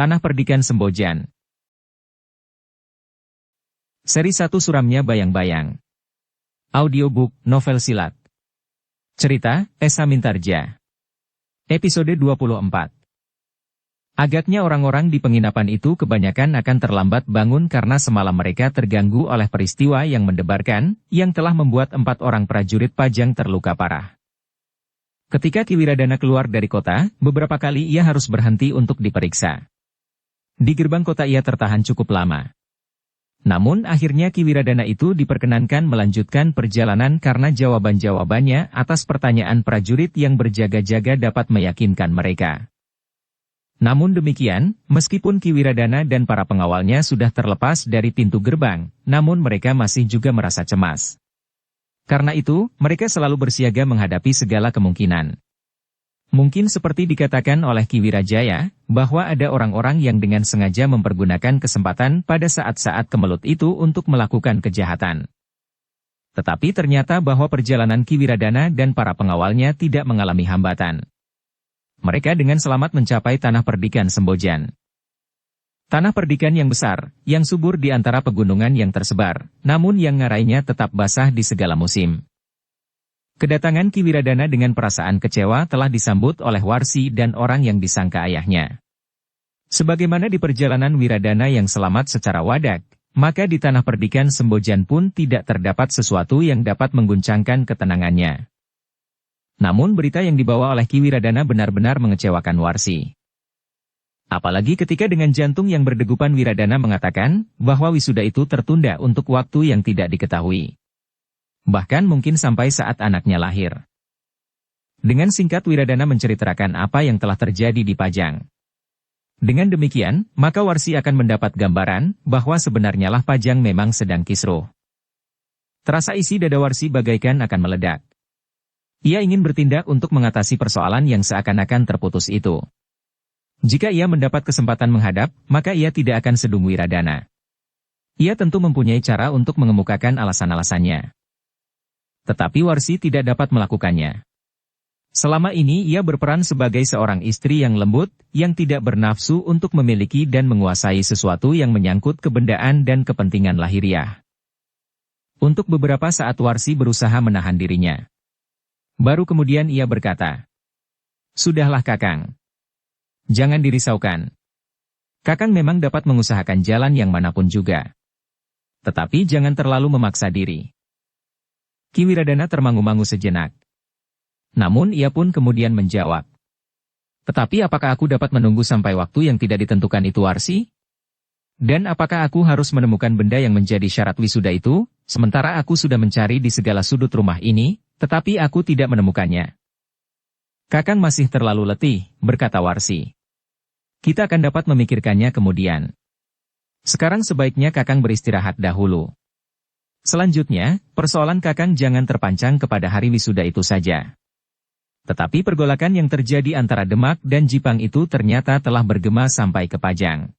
Tanah Perdikan Sembojan. Seri 1 Suramnya Bayang-Bayang. Audiobook, novel silat. Cerita, Esa Mintarja. Episode 24. Agaknya orang-orang di penginapan itu kebanyakan akan terlambat bangun karena semalam mereka terganggu oleh peristiwa yang mendebarkan, yang telah membuat 4 orang prajurit Pajang terluka parah. Ketika Ki Wiradana keluar dari kota, beberapa kali ia harus berhenti untuk diperiksa. Di gerbang kota ia tertahan cukup lama. Namun akhirnya Ki Wiradana itu diperkenankan melanjutkan perjalanan karena jawaban-jawabannya atas pertanyaan prajurit yang berjaga-jaga dapat meyakinkan mereka. Namun demikian, meskipun Ki Wiradana dan para pengawalnya sudah terlepas dari pintu gerbang, namun mereka masih juga merasa cemas. Karena itu, mereka selalu bersiaga menghadapi segala kemungkinan. Mungkin seperti dikatakan oleh Ki Wirajaya, bahwa ada orang-orang yang dengan sengaja mempergunakan kesempatan pada saat-saat kemelut itu untuk melakukan kejahatan. Tetapi ternyata bahwa perjalanan Ki Wiradana dan para pengawalnya tidak mengalami hambatan. Mereka dengan selamat mencapai Tanah Perdikan Sembojan. Tanah perdikan yang besar, yang subur di antara pegunungan yang tersebar, namun yang ngarainya tetap basah di segala musim. Kedatangan Ki Wiradana dengan perasaan kecewa telah disambut oleh Warsi dan orang yang disangka ayahnya. Sebagaimana di perjalanan Wiradana yang selamat secara wadak, maka di Tanah Perdikan Sembojan pun tidak terdapat sesuatu yang dapat mengguncangkan ketenangannya. Namun berita yang dibawa oleh Ki Wiradana benar-benar mengecewakan Warsi. Apalagi ketika dengan jantung yang berdegupan Wiradana mengatakan bahwa wisuda itu tertunda untuk waktu yang tidak diketahui. Bahkan mungkin sampai saat anaknya lahir. Dengan singkat Wiradana menceritakan apa yang telah terjadi di Pajang. Dengan demikian, maka Warsi akan mendapat gambaran bahwa sebenarnya lah Pajang memang sedang kisruh. Terasa isi dada Warsi bagaikan akan meledak. Ia ingin bertindak untuk mengatasi persoalan yang seakan-akan terputus itu. Jika ia mendapat kesempatan menghadap, maka ia tidak akan sedung Wiradana. Ia tentu mempunyai cara untuk mengemukakan alasan-alasannya. Tetapi Warsi tidak dapat melakukannya. Selama ini ia berperan sebagai seorang istri yang lembut, yang tidak bernafsu untuk memiliki dan menguasai sesuatu yang menyangkut kebendaan dan kepentingan lahiriah. Untuk beberapa saat Warsi berusaha menahan dirinya. Baru kemudian ia berkata, "Sudahlah Kakang. Jangan dirisaukan. Kakang memang dapat mengusahakan jalan yang manapun juga. Tetapi jangan terlalu memaksa diri." Ki Wiradana termangu-mangu sejenak. Namun ia pun kemudian menjawab. "Tetapi apakah aku dapat menunggu sampai waktu yang tidak ditentukan itu Warsi? Dan apakah aku harus menemukan benda yang menjadi syarat wisuda itu, sementara aku sudah mencari di segala sudut rumah ini, tetapi aku tidak menemukannya?" "Kakang masih terlalu letih," berkata Warsi. "Kita akan dapat memikirkannya kemudian. Sekarang sebaiknya Kakang beristirahat dahulu. Selanjutnya, persoalan Kakang jangan terpancang kepada hari wisuda itu saja. Tetapi pergolakan yang terjadi antara Demak dan Jipang itu ternyata telah bergema sampai ke Pajang.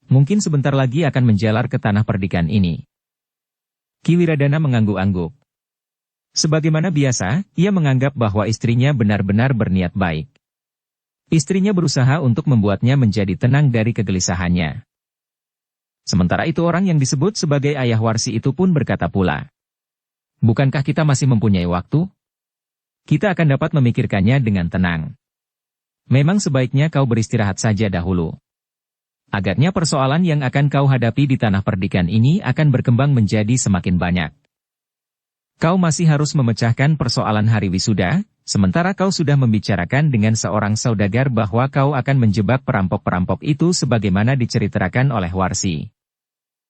Mungkin sebentar lagi akan menjalar ke Tanah Perdikan ini." Ki Wiradana mengangguk-angguk. Sebagaimana biasa, ia menganggap bahwa istrinya benar-benar berniat baik. Istrinya berusaha untuk membuatnya menjadi tenang dari kegelisahannya. Sementara itu orang yang disebut sebagai ayah Warsi itu pun berkata pula, "Bukankah kita masih mempunyai waktu? Kita akan dapat memikirkannya dengan tenang. Memang sebaiknya kau beristirahat saja dahulu. Agaknya persoalan yang akan kau hadapi di Tanah Perdikan ini akan berkembang menjadi semakin banyak. Kau masih harus memecahkan persoalan hari wisuda, sementara kau sudah membicarakan dengan seorang saudagar bahwa kau akan menjebak perampok-perampok itu sebagaimana diceritakan oleh Warsi.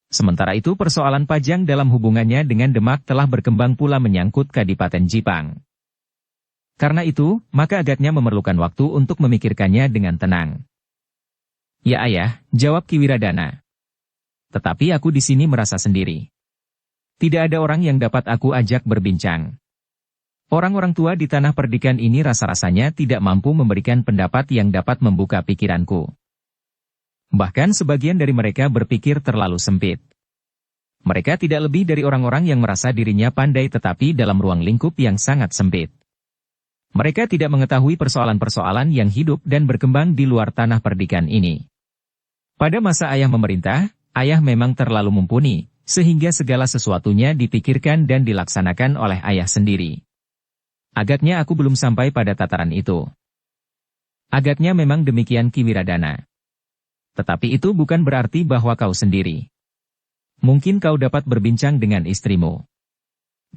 Sementara itu persoalan Pajang dalam hubungannya dengan Demak telah berkembang pula menyangkut Kadipaten Jipang. Karena itu, maka agaknya memerlukan waktu untuk memikirkannya dengan tenang." "Ya ayah," jawab Ki Wiradana. "Tetapi aku di sini merasa sendiri. Tidak ada orang yang dapat aku ajak berbincang. Orang-orang tua di Tanah Perdikan ini rasa-rasanya tidak mampu memberikan pendapat yang dapat membuka pikiranku. Bahkan sebagian dari mereka berpikir terlalu sempit. Mereka tidak lebih dari orang-orang yang merasa dirinya pandai tetapi dalam ruang lingkup yang sangat sempit. Mereka tidak mengetahui persoalan-persoalan yang hidup dan berkembang di luar Tanah Perdikan ini. Pada masa ayah memerintah, ayah memang terlalu mumpuni, sehingga segala sesuatunya dipikirkan dan dilaksanakan oleh ayah sendiri. Agaknya aku belum sampai pada tataran itu. Agaknya memang demikian Ki Wiradana. Tetapi itu bukan berarti bahwa kau sendiri. Mungkin kau dapat berbincang dengan istrimu.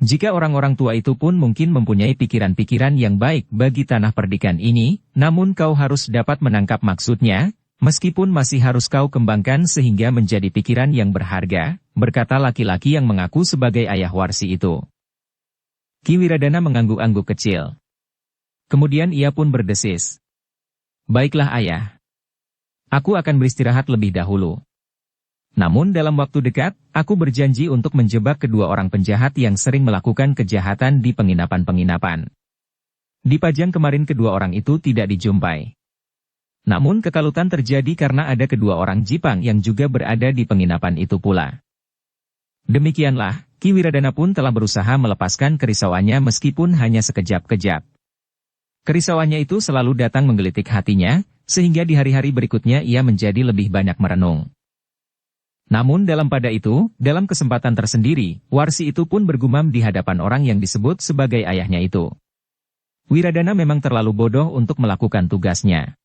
Jika orang-orang tua itu pun mungkin mempunyai pikiran-pikiran yang baik bagi tanah perdikan ini, namun kau harus dapat menangkap maksudnya, meskipun masih harus kau kembangkan sehingga menjadi pikiran yang berharga, berkata laki-laki yang mengaku sebagai ayah Warsi itu. Ki Wiradana mengangguk-angguk kecil. Kemudian ia pun berdesis. Baiklah ayah. Aku akan beristirahat lebih dahulu. Namun dalam waktu dekat, aku berjanji untuk menjebak kedua orang penjahat yang sering melakukan kejahatan di penginapan-penginapan. Di Pajang kemarin kedua orang itu tidak dijumpai. Namun kekalutan terjadi karena ada kedua orang Jipang yang juga berada di penginapan itu pula. Demikianlah, Ki Wiradana pun telah berusaha melepaskan kerisauannya meskipun hanya sekejap-kejap. Kerisauannya itu selalu datang menggelitik hatinya, sehingga di hari-hari berikutnya ia menjadi lebih banyak merenung. Namun dalam kesempatan tersendiri, Warsi itu pun bergumam di hadapan orang yang disebut sebagai ayahnya itu. Wiradana memang terlalu bodoh untuk melakukan tugasnya.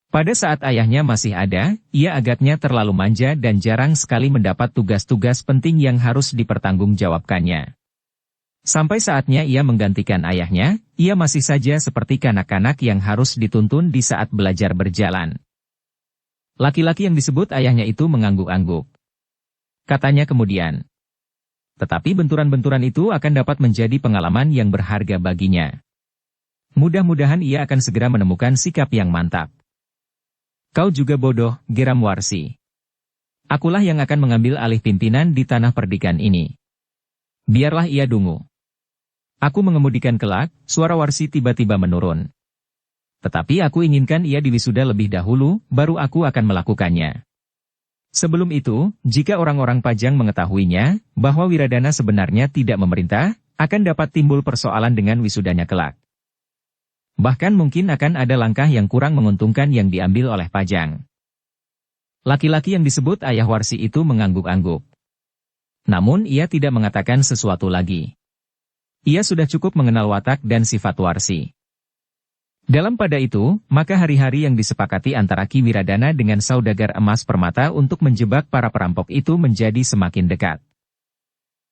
Pada saat ayahnya masih ada, ia agaknya terlalu manja dan jarang sekali mendapat tugas-tugas penting yang harus dipertanggungjawabkannya. Sampai saatnya ia menggantikan ayahnya, ia masih saja seperti kanak-kanak yang harus dituntun di saat belajar berjalan. Laki-laki yang disebut ayahnya itu mengangguk-angguk. Katanya kemudian. Tetapi benturan-benturan itu akan dapat menjadi pengalaman yang berharga baginya. Mudah-mudahan ia akan segera menemukan sikap yang mantap. Kau juga bodoh, geram Warsi. Akulah yang akan mengambil alih pimpinan di tanah perdikan ini. Biarlah ia dungu. Aku mengemudikan kelak, suara Warsi tiba-tiba menurun. Tetapi aku inginkan ia diwisuda lebih dahulu, baru aku akan melakukannya. Sebelum itu, jika orang-orang Pajang mengetahuinya, bahwa Wiradana sebenarnya tidak memerintah, akan dapat timbul persoalan dengan wisudanya kelak. Bahkan mungkin akan ada langkah yang kurang menguntungkan yang diambil oleh Pajang. Laki-laki yang disebut ayah Warsi itu mengangguk-angguk. Namun ia tidak mengatakan sesuatu lagi. Ia sudah cukup mengenal watak dan sifat Warsi. Dalam pada itu, maka hari-hari yang disepakati antara Ki Wiradana dengan saudagar emas permata untuk menjebak para perampok itu menjadi semakin dekat.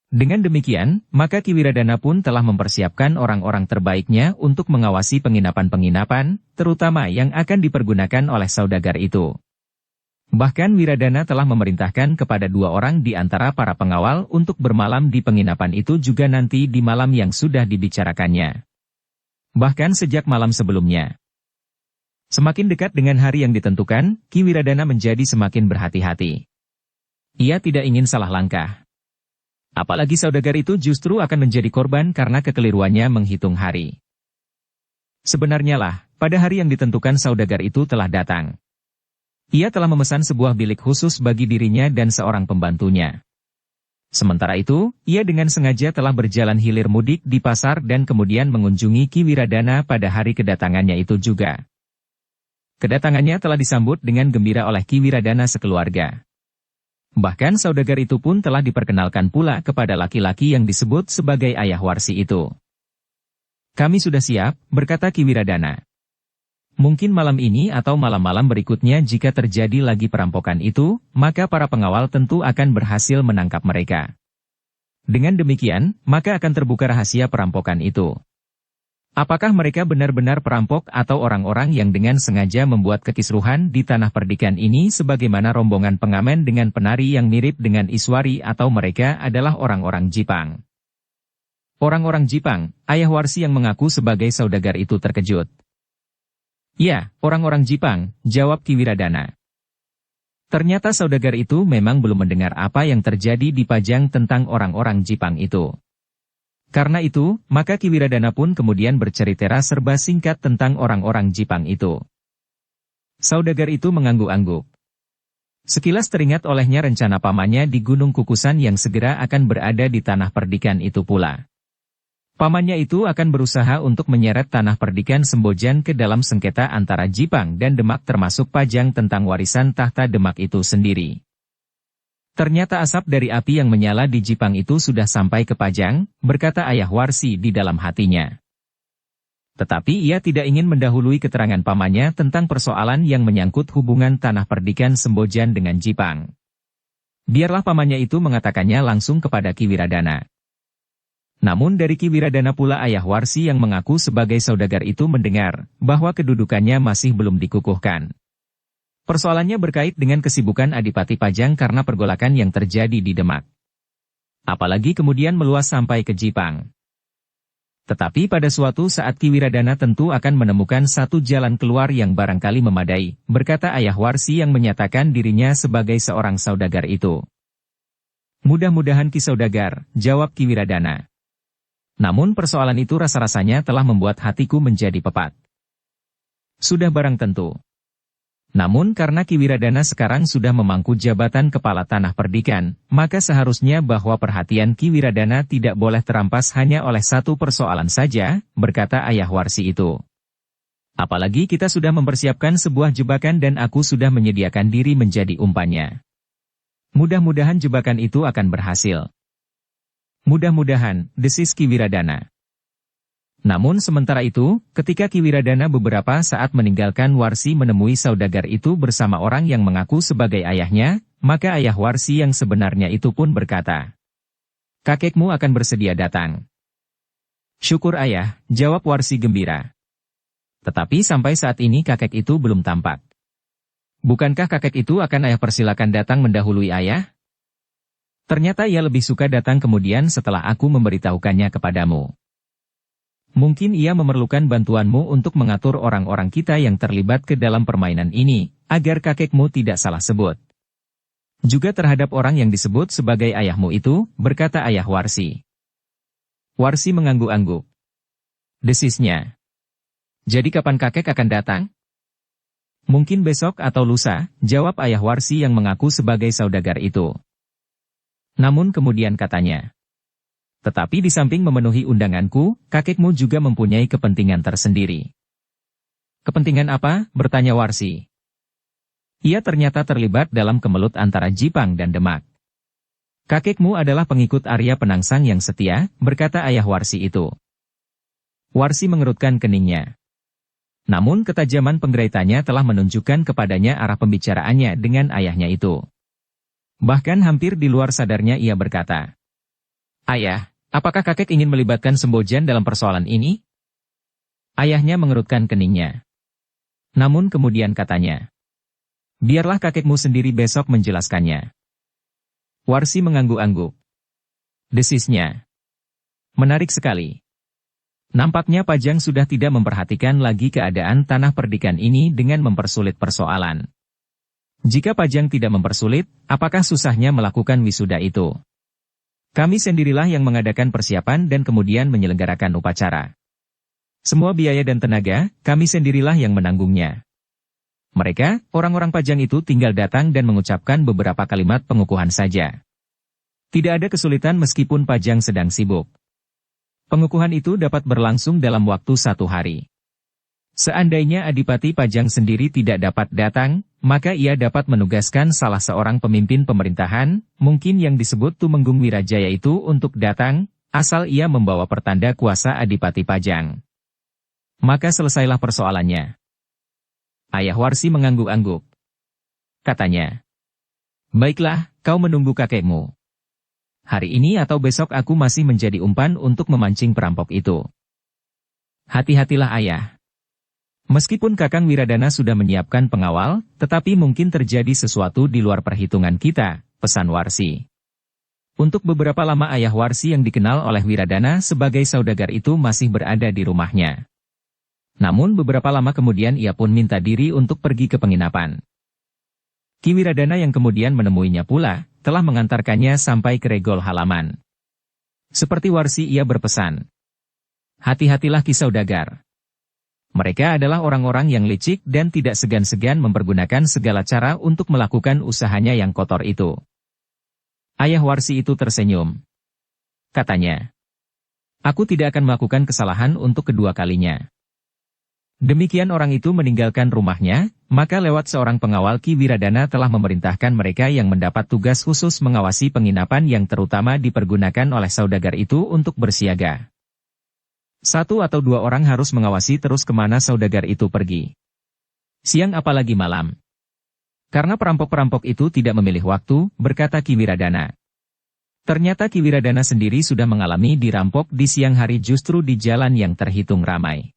Dengan demikian, maka Ki Wiradana pun telah mempersiapkan orang-orang terbaiknya untuk mengawasi penginapan-penginapan, terutama yang akan dipergunakan oleh saudagar itu. Bahkan Wiradana telah memerintahkan kepada 2 orang di antara para pengawal untuk bermalam di penginapan itu juga nanti di malam yang sudah dibicarakannya. Bahkan sejak malam sebelumnya. Semakin dekat dengan hari yang ditentukan, Ki Wiradana menjadi semakin berhati-hati. Ia tidak ingin salah langkah. Apalagi saudagar itu justru akan menjadi korban karena kekeliruannya menghitung hari. Sebenarnya lah, pada hari yang ditentukan saudagar itu telah datang. Ia telah memesan sebuah bilik khusus bagi dirinya dan seorang pembantunya. Sementara itu, ia dengan sengaja telah berjalan hilir mudik di pasar dan kemudian mengunjungi Ki Wiradana pada hari kedatangannya itu juga. Kedatangannya telah disambut dengan gembira oleh Ki Wiradana sekeluarga. Bahkan saudagar itu pun telah diperkenalkan pula kepada laki-laki yang disebut sebagai ayah Warsi itu. Kami sudah siap, berkata Ki Wiradana. Mungkin malam ini atau malam-malam berikutnya jika terjadi lagi perampokan itu, maka para pengawal tentu akan berhasil menangkap mereka. Dengan demikian, maka akan terbuka rahasia perampokan itu. Apakah mereka benar-benar perampok atau orang-orang yang dengan sengaja membuat kekisruhan di tanah perdikan ini sebagaimana rombongan pengamen dengan penari yang mirip dengan Iswari atau mereka adalah orang-orang Jipang? Orang-orang Jipang, ayah Warsi yang mengaku sebagai saudagar itu terkejut. Ya, orang-orang Jipang, jawab Ki Wiradana. Ternyata saudagar itu memang belum mendengar apa yang terjadi di Pajang tentang orang-orang Jipang itu. Karena itu, maka Ki Wiradana pun kemudian bercerita serba singkat tentang orang-orang Jipang itu. Saudagar itu mengangguk-angguk. Sekilas teringat olehnya rencana pamannya di Gunung Kukusan yang segera akan berada di tanah perdikan itu pula. Pamannya itu akan berusaha untuk menyeret tanah perdikan Sembojan ke dalam sengketa antara Jipang dan Demak termasuk Pajang tentang warisan tahta Demak itu sendiri. Ternyata asap dari api yang menyala di Jipang itu sudah sampai ke Pajang, berkata Ayah Warsi di dalam hatinya. Tetapi ia tidak ingin mendahului keterangan pamannya tentang persoalan yang menyangkut hubungan tanah perdikan Sembojan dengan Jipang. Biarlah pamannya itu mengatakannya langsung kepada Ki Wiradana. Namun dari Ki Wiradana pula Ayah Warsi yang mengaku sebagai saudagar itu mendengar bahwa kedudukannya masih belum dikukuhkan. Persoalannya berkait dengan kesibukan Adipati Pajang karena pergolakan yang terjadi di Demak. Apalagi kemudian meluas sampai ke Jipang. Tetapi pada suatu saat Ki Wiradana tentu akan menemukan satu jalan keluar yang barangkali memadai, berkata Ayah Warsi yang menyatakan dirinya sebagai seorang saudagar itu. Mudah-mudahan Ki Saudagar, jawab Ki Wiradana. Namun persoalan itu rasa-rasanya telah membuat hatiku menjadi pepat. Sudah barang tentu. Namun karena Ki Wiradana sekarang sudah memangku jabatan Kepala Tanah Perdikan, maka seharusnya bahwa perhatian Ki Wiradana tidak boleh terampas hanya oleh satu persoalan saja, berkata Ayah Warsi itu. Apalagi kita sudah mempersiapkan sebuah jebakan dan aku sudah menyediakan diri menjadi umpannya. Mudah-mudahan jebakan itu akan berhasil. Mudah-mudahan, desis Ki Wiradana. Namun sementara itu, ketika Ki Wiradana beberapa saat meninggalkan Warsi menemui saudagar itu bersama orang yang mengaku sebagai ayahnya, maka Ayah Warsi yang sebenarnya itu pun berkata, "Kakekmu akan bersedia datang." "Syukur ayah," jawab Warsi gembira. "Tetapi sampai saat ini kakek itu belum tampak. Bukankah kakek itu akan ayah persilakan datang mendahului ayah? Ternyata ia lebih suka datang kemudian setelah aku memberitahukannya kepadamu. Mungkin ia memerlukan bantuanmu untuk mengatur orang-orang kita yang terlibat ke dalam permainan ini, agar kakekmu tidak salah sebut. Juga terhadap orang yang disebut sebagai ayahmu itu," berkata Ayah Warsi. Warsi mengangguk-angguk. Desisnya. "Jadi kapan kakek akan datang?" "Mungkin besok atau lusa," jawab Ayah Warsi yang mengaku sebagai saudagar itu. Namun kemudian katanya, "Tetapi di samping memenuhi undanganku, kakekmu juga mempunyai kepentingan tersendiri." "Kepentingan apa?" bertanya Warsi. "Ia ternyata terlibat dalam kemelut antara Jipang dan Demak." "Kakekmu adalah pengikut Arya Penangsang yang setia," berkata Ayah Warsi itu. Warsi mengerutkan keningnya. Namun ketajaman penggeraitannya telah menunjukkan kepadanya arah pembicaraannya dengan ayahnya itu. Bahkan hampir di luar sadarnya ia berkata, "Ayah, apakah kakek ingin melibatkan Sembojan dalam persoalan ini?" Ayahnya mengerutkan keningnya. Namun kemudian katanya, "Biarlah kakekmu sendiri besok menjelaskannya." Warsi mengangguk-angguk. Desisnya. "Menarik sekali. Nampaknya Pajang sudah tidak memperhatikan lagi keadaan tanah perdikan ini dengan mempersulit persoalan. Jika Pajang tidak mempersulit, apakah susahnya melakukan wisuda itu? Kami sendirilah yang mengadakan persiapan dan kemudian menyelenggarakan upacara. Semua biaya dan tenaga, kami sendirilah yang menanggungnya. Mereka, orang-orang Pajang itu tinggal datang dan mengucapkan beberapa kalimat pengukuhan saja. Tidak ada kesulitan meskipun Pajang sedang sibuk. Pengukuhan itu dapat berlangsung dalam waktu 1 hari. Seandainya Adipati Pajang sendiri tidak dapat datang, maka ia dapat menugaskan salah seorang pemimpin pemerintahan, mungkin yang disebut Tumenggung Wirajaya itu untuk datang, asal ia membawa pertanda kuasa Adipati Pajang. Maka selesailah persoalannya." Ayah Warsi mengangguk-angguk. Katanya, "Baiklah, kau menunggu kakekmu. Hari ini atau besok aku masih menjadi umpan untuk memancing perampok itu. Hati-hatilah ayah. Meskipun Kakang Wiradana sudah menyiapkan pengawal, tetapi mungkin terjadi sesuatu di luar perhitungan kita," pesan Warsi. Untuk beberapa lama Ayah Warsi yang dikenal oleh Wiradana sebagai saudagar itu masih berada di rumahnya. Namun beberapa lama kemudian ia pun minta diri untuk pergi ke penginapan. Ki Wiradana yang kemudian menemuinya pula, telah mengantarkannya sampai ke regol halaman. Seperti Warsi ia berpesan, "Hati-hatilah Ki Saudagar. Mereka adalah orang-orang yang licik dan tidak segan-segan mempergunakan segala cara untuk melakukan usahanya yang kotor itu." Ayah Warsi itu tersenyum. Katanya, Aku tidak akan melakukan kesalahan untuk kedua kalinya. Demikian orang itu meninggalkan rumahnya, maka lewat seorang pengawal Ki Wiradana telah memerintahkan mereka yang mendapat tugas khusus mengawasi penginapan yang terutama dipergunakan oleh saudagar itu untuk bersiaga. 1 atau 2 orang harus mengawasi terus kemana saudagar itu pergi. Siang apalagi malam. Karena perampok-perampok itu tidak memilih waktu, berkata Ki Wiradana. Ternyata Ki Wiradana sendiri sudah mengalami dirampok di siang hari justru di jalan yang terhitung ramai.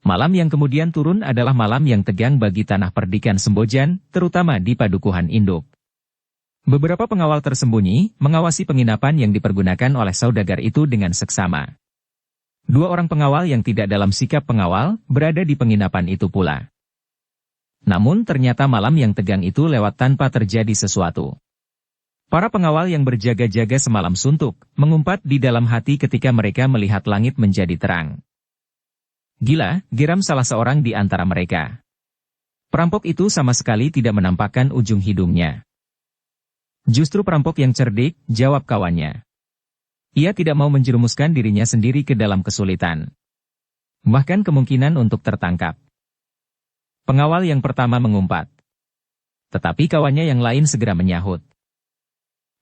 Malam yang kemudian turun adalah malam yang tegang bagi tanah perdikan Sembojan, terutama di Padukuhan Induk. Beberapa pengawal tersembunyi, mengawasi penginapan yang dipergunakan oleh saudagar itu dengan seksama. 2 orang pengawal yang tidak dalam sikap pengawal, berada di penginapan itu pula. Namun ternyata malam yang tegang itu lewat tanpa terjadi sesuatu. Para pengawal yang berjaga-jaga semalam suntuk, mengumpat di dalam hati ketika mereka melihat langit menjadi terang. Gila, geram salah seorang di antara mereka. Perampok itu sama sekali tidak menampakkan ujung hidungnya. Justru perampok yang cerdik, jawab kawannya. Ia tidak mau menjerumuskan dirinya sendiri ke dalam kesulitan. Bahkan kemungkinan untuk tertangkap. Pengawal yang pertama mengumpat. Tetapi kawannya yang lain segera menyahut.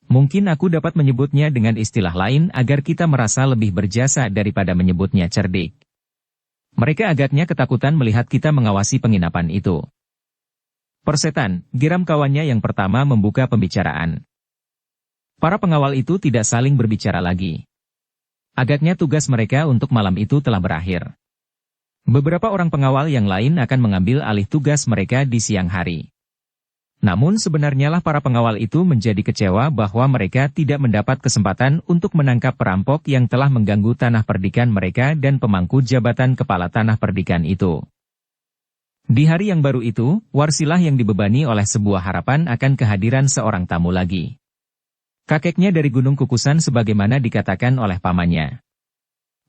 Mungkin aku dapat menyebutnya dengan istilah lain agar kita merasa lebih berjasa daripada menyebutnya cerdik. Mereka agaknya ketakutan melihat kita mengawasi penginapan itu. Persetan, geram kawannya yang pertama membuka pembicaraan. Para pengawal itu tidak saling berbicara lagi. Agaknya tugas mereka untuk malam itu telah berakhir. Beberapa orang pengawal yang lain akan mengambil alih tugas mereka di siang hari. Namun sebenarnya lah para pengawal itu menjadi kecewa bahwa mereka tidak mendapat kesempatan untuk menangkap perampok yang telah mengganggu tanah perdikan mereka dan pemangku jabatan kepala tanah perdikan itu. Di hari yang baru itu, Warsilah yang dibebani oleh sebuah harapan akan kehadiran seorang tamu lagi. Kakeknya dari Gunung Kukusan sebagaimana dikatakan oleh pamannya.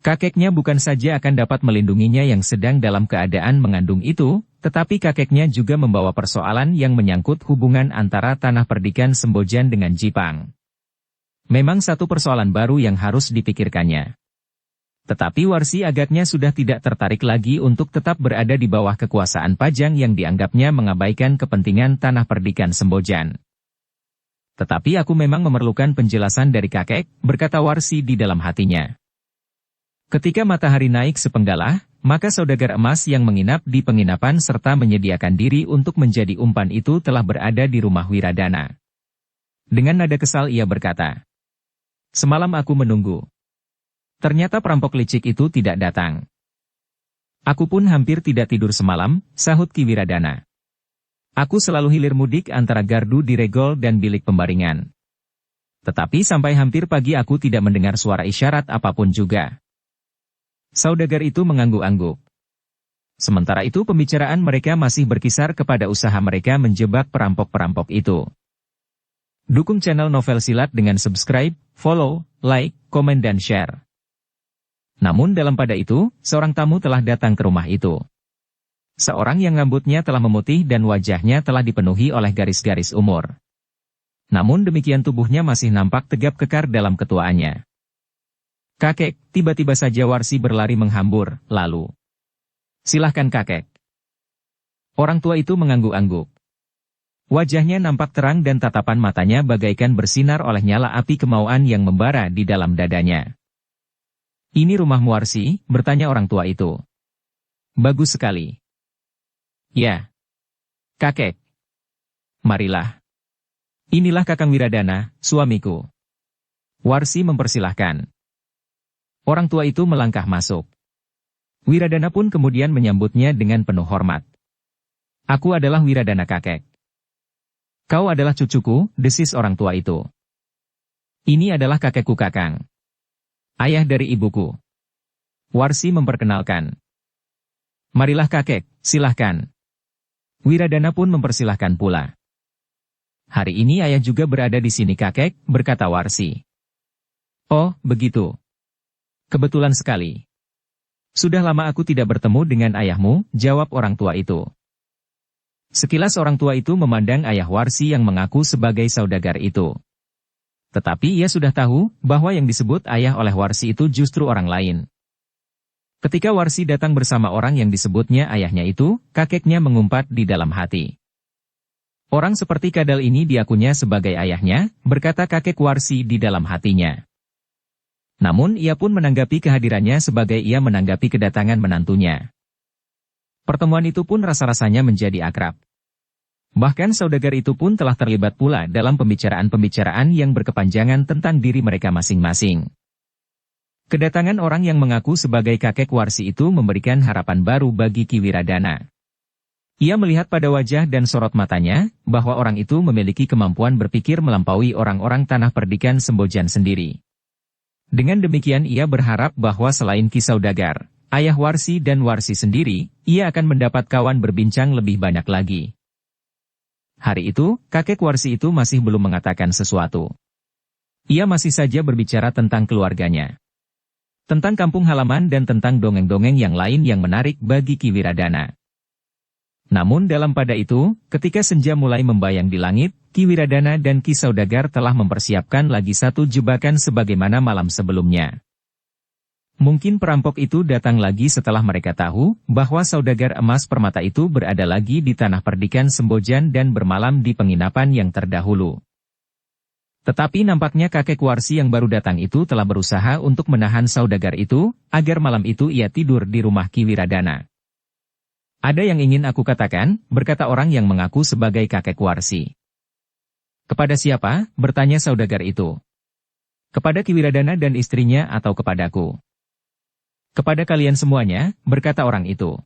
Kakeknya bukan saja akan dapat melindunginya yang sedang dalam keadaan mengandung itu, tetapi kakeknya juga membawa persoalan yang menyangkut hubungan antara tanah perdikan Sembojan dengan Jipang. Memang satu persoalan baru yang harus dipikirkannya. Tetapi Warsi agaknya sudah tidak tertarik lagi untuk tetap berada di bawah kekuasaan Pajang yang dianggapnya mengabaikan kepentingan tanah perdikan Sembojan. Tetapi aku memang memerlukan penjelasan dari kakek, berkata Warsi di dalam hatinya. Ketika matahari naik sepenggalah, maka saudagar emas yang menginap di penginapan serta menyediakan diri untuk menjadi umpan itu telah berada di rumah Wiradana. Dengan nada kesal ia berkata, "Semalam aku menunggu. Ternyata perampok licik itu tidak datang. Aku pun hampir tidak tidur semalam," sahut Ki Wiradana. "Aku selalu hilir mudik antara gardu di Regol dan bilik pembaringan. Tetapi sampai hampir pagi aku tidak mendengar suara isyarat apapun juga." Saudagar itu mengangguk-angguk. Sementara itu pembicaraan mereka masih berkisar kepada usaha mereka menjebak perampok-perampok itu. Dukung channel Novel Silat dengan subscribe, follow, like, komen dan share. Namun dalam pada itu, seorang tamu telah datang ke rumah itu. Seorang yang rambutnya telah memutih dan wajahnya telah dipenuhi oleh garis-garis umur. Namun demikian tubuhnya masih nampak tegap kekar dalam ketuaannya. "Kakek," tiba-tiba saja Warsi berlari menghambur, lalu. "Silahkan kakek." Orang tua itu mengangguk-angguk. Wajahnya nampak terang dan tatapan matanya bagaikan bersinar oleh nyala api kemauan yang membara di dalam dadanya. "Ini rumahmu Warsi?" bertanya orang tua itu. "Bagus sekali." "Ya, kakek." "Marilah. Inilah Kakang Wiradana, suamiku." Warsi mempersilahkan. Orang tua itu melangkah masuk. Wiradana pun kemudian menyambutnya dengan penuh hormat. "Aku adalah Wiradana kakek." "Kau adalah cucuku," desis orang tua itu. "Ini adalah kakekku Kakang. Ayah dari ibuku." Warsi memperkenalkan. "Marilah kakek, silahkan." Wiradana pun mempersilahkan pula. "Hari ini ayah juga berada di sini kakek," berkata Warsi. "Oh, begitu. Kebetulan sekali. Sudah lama aku tidak bertemu dengan ayahmu," jawab orang tua itu. Sekilas orang tua itu memandang ayah Warsi yang mengaku sebagai saudagar itu. Tetapi ia sudah tahu bahwa yang disebut ayah oleh Warsi itu justru orang lain. Ketika Warsi datang bersama orang yang disebutnya ayahnya itu, kakeknya mengumpat di dalam hati. Orang seperti Kadal ini diakunya sebagai ayahnya, berkata kakek Warsi di dalam hatinya. Namun ia pun menanggapi kehadirannya sebagai ia menanggapi kedatangan menantunya. Pertemuan itu pun rasa-rasanya menjadi akrab. Bahkan saudagar itu pun telah terlibat pula dalam pembicaraan-pembicaraan yang berkepanjangan tentang diri mereka masing-masing. Kedatangan orang yang mengaku sebagai kakek Warsi itu memberikan harapan baru bagi Ki Wiradana. Ia melihat pada wajah dan sorot matanya, bahwa orang itu memiliki kemampuan berpikir melampaui orang-orang tanah perdikan Sembojan sendiri. Dengan demikian ia berharap bahwa selain Ki Saudagar, ayah Warsi dan Warsi sendiri, ia akan mendapat kawan berbincang lebih banyak lagi. Hari itu, kakek Warsi itu masih belum mengatakan sesuatu. Ia masih saja berbicara tentang keluarganya, tentang kampung halaman dan tentang dongeng-dongeng yang lain yang menarik bagi Ki Wiradana. Namun dalam pada itu, ketika senja mulai membayang di langit, Ki Wiradana dan Ki Saudagar telah mempersiapkan lagi satu jebakan sebagaimana malam sebelumnya. Mungkin perampok itu datang lagi setelah mereka tahu bahwa saudagar emas permata itu berada lagi di tanah perdikan Sembojan dan bermalam di penginapan yang terdahulu. Tetapi nampaknya kakek Warsi yang baru datang itu telah berusaha untuk menahan saudagar itu, agar malam itu ia tidur di rumah Ki Wiradana. Ada yang ingin aku katakan, berkata orang yang mengaku sebagai kakek Warsi. Kepada siapa? Bertanya saudagar itu. Kepada Ki Wiradana dan istrinya atau kepadaku? Kepada kalian semuanya, berkata orang itu.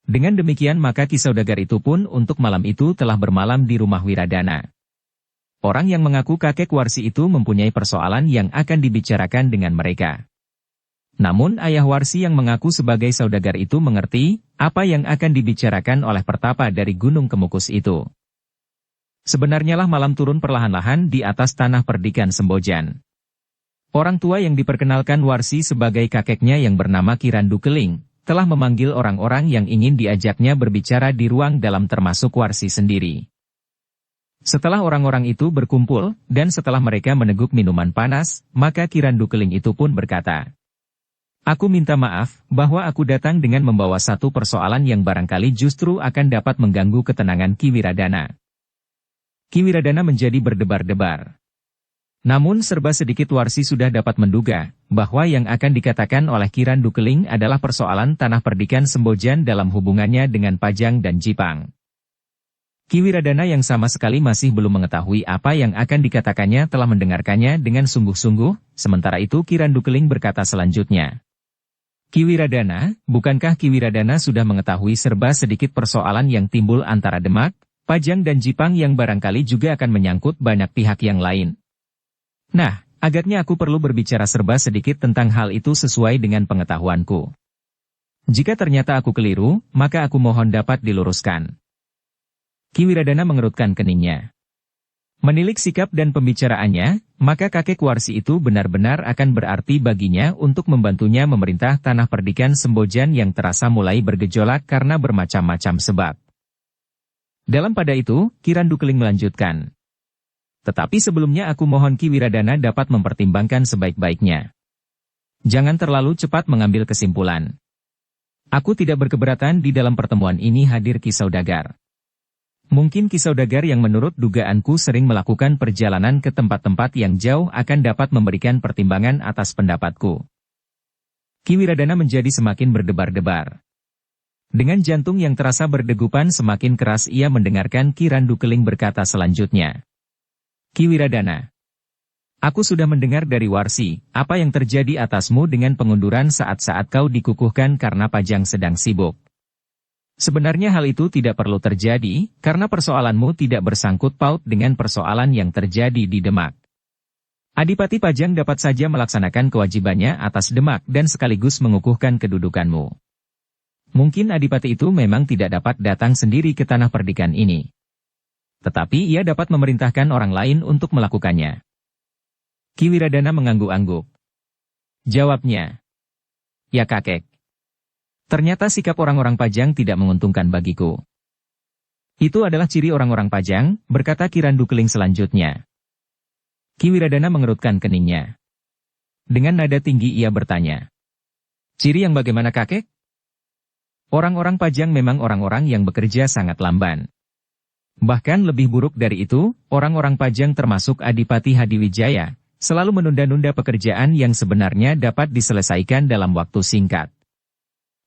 Dengan demikian maka Ki Saudagar itu pun untuk malam itu telah bermalam di rumah Wiradana. Orang yang mengaku kakek Warsi itu mempunyai persoalan yang akan dibicarakan dengan mereka. Namun ayah Warsi yang mengaku sebagai saudagar itu mengerti apa yang akan dibicarakan oleh pertapa dari Gunung Kemukus itu. Sebenarnya lah malam turun perlahan-lahan di atas tanah perdikan Sembojan. Orang tua yang diperkenalkan Warsi sebagai kakeknya yang bernama Ki Randu Keling, telah memanggil orang-orang yang ingin diajaknya berbicara di ruang dalam termasuk Warsi sendiri. Setelah orang-orang itu berkumpul, dan setelah mereka meneguk minuman panas, maka Ki Randu Keling itu pun berkata, "Aku minta maaf, bahwa aku datang dengan membawa satu persoalan yang barangkali justru akan dapat mengganggu ketenangan Ki Wiradana." Ki Wiradana menjadi berdebar-debar. Namun serba sedikit Warsi sudah dapat menduga, bahwa yang akan dikatakan oleh Ki Randu Keling adalah persoalan tanah perdikan Sembojan dalam hubungannya dengan Pajang dan Jipang. Ki Wiradana yang sama sekali masih belum mengetahui apa yang akan dikatakannya telah mendengarkannya dengan sungguh-sungguh, sementara itu Ki Randu Keling berkata selanjutnya. Ki Wiradana, bukankah Ki Wiradana sudah mengetahui serba sedikit persoalan yang timbul antara Demak, Pajang dan Jipang yang barangkali juga akan menyangkut banyak pihak yang lain? Nah, agaknya aku perlu berbicara serba sedikit tentang hal itu sesuai dengan pengetahuanku. Jika ternyata aku keliru, maka aku mohon dapat diluruskan. Ki Wiradana mengerutkan keningnya. Menilik sikap dan pembicaraannya, maka kakek Warsi itu benar-benar akan berarti baginya untuk membantunya memerintah tanah perdikan Sembojan yang terasa mulai bergejolak karena bermacam-macam sebab. Dalam pada itu, Ki Randu Keling melanjutkan. Tetapi sebelumnya aku mohon Ki Wiradana dapat mempertimbangkan sebaik-baiknya. Jangan terlalu cepat mengambil kesimpulan. Aku tidak berkeberatan di dalam pertemuan ini hadir Ki Saudagar. Mungkin Ki Saudagar yang menurut dugaanku sering melakukan perjalanan ke tempat-tempat yang jauh akan dapat memberikan pertimbangan atas pendapatku. Ki Wiradana menjadi semakin berdebar-debar. Dengan jantung yang terasa berdegupan semakin keras ia mendengarkan Ki Randu Keling berkata selanjutnya. Ki Wiradana, aku sudah mendengar dari Warsi, apa yang terjadi atasmu dengan pengunduran saat-saat kau dikukuhkan karena Pajang sedang sibuk. Sebenarnya hal itu tidak perlu terjadi, karena persoalanmu tidak bersangkut paut dengan persoalan yang terjadi di Demak. Adipati Pajang dapat saja melaksanakan kewajibannya atas Demak dan sekaligus mengukuhkan kedudukanmu. Mungkin Adipati itu memang tidak dapat datang sendiri ke tanah perdikan ini. Tetapi ia dapat memerintahkan orang lain untuk melakukannya. Ki Wiradana mengangguk-angguk. Jawabnya. Ya kakek. Ternyata sikap orang-orang Pajang tidak menguntungkan bagiku. Itu adalah ciri orang-orang Pajang, berkata Ki Randu Keling selanjutnya. Ki Wiradana mengerutkan keningnya. Dengan nada tinggi ia bertanya. Ciri yang bagaimana kakek? Orang-orang Pajang memang orang-orang yang bekerja sangat lamban. Bahkan lebih buruk dari itu, orang-orang Pajang termasuk Adipati Hadiwijaya, selalu menunda-nunda pekerjaan yang sebenarnya dapat diselesaikan dalam waktu singkat.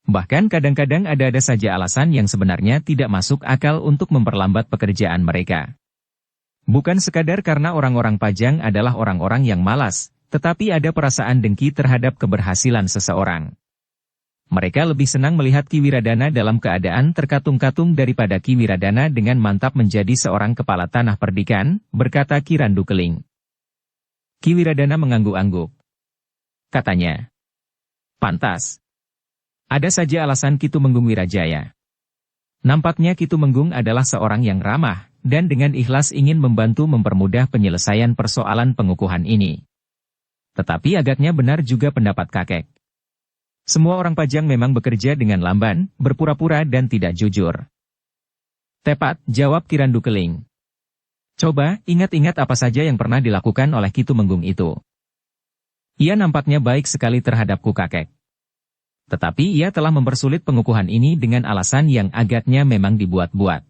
Bahkan kadang-kadang ada saja alasan yang sebenarnya tidak masuk akal untuk memperlambat pekerjaan mereka. Bukan sekadar karena orang-orang Pajang adalah orang-orang yang malas, tetapi ada perasaan dengki terhadap keberhasilan seseorang. Mereka lebih senang melihat Ki Wiradana dalam keadaan terkatung-katung daripada Ki Wiradana dengan mantap menjadi seorang kepala tanah perdikan, berkata Ki Randu Keling. Ki Wiradana mengangguk-angguk. Katanya, pantas. Ada saja alasan Ki Tumenggung Wirajaya. Nampaknya Ki Tumenggung adalah seorang yang ramah, dan dengan ikhlas ingin membantu mempermudah penyelesaian persoalan pengukuhan ini. Tetapi agaknya benar juga pendapat kakek. Semua orang Pajang memang bekerja dengan lamban, berpura-pura dan tidak jujur. Tepat, jawab Ki Randu Keling. Coba, ingat-ingat apa saja yang pernah dilakukan oleh Ki Tumenggung itu. Ia nampaknya baik sekali terhadapku kakek. Tetapi ia telah mempersulit pengukuhan ini dengan alasan yang agaknya memang dibuat-buat.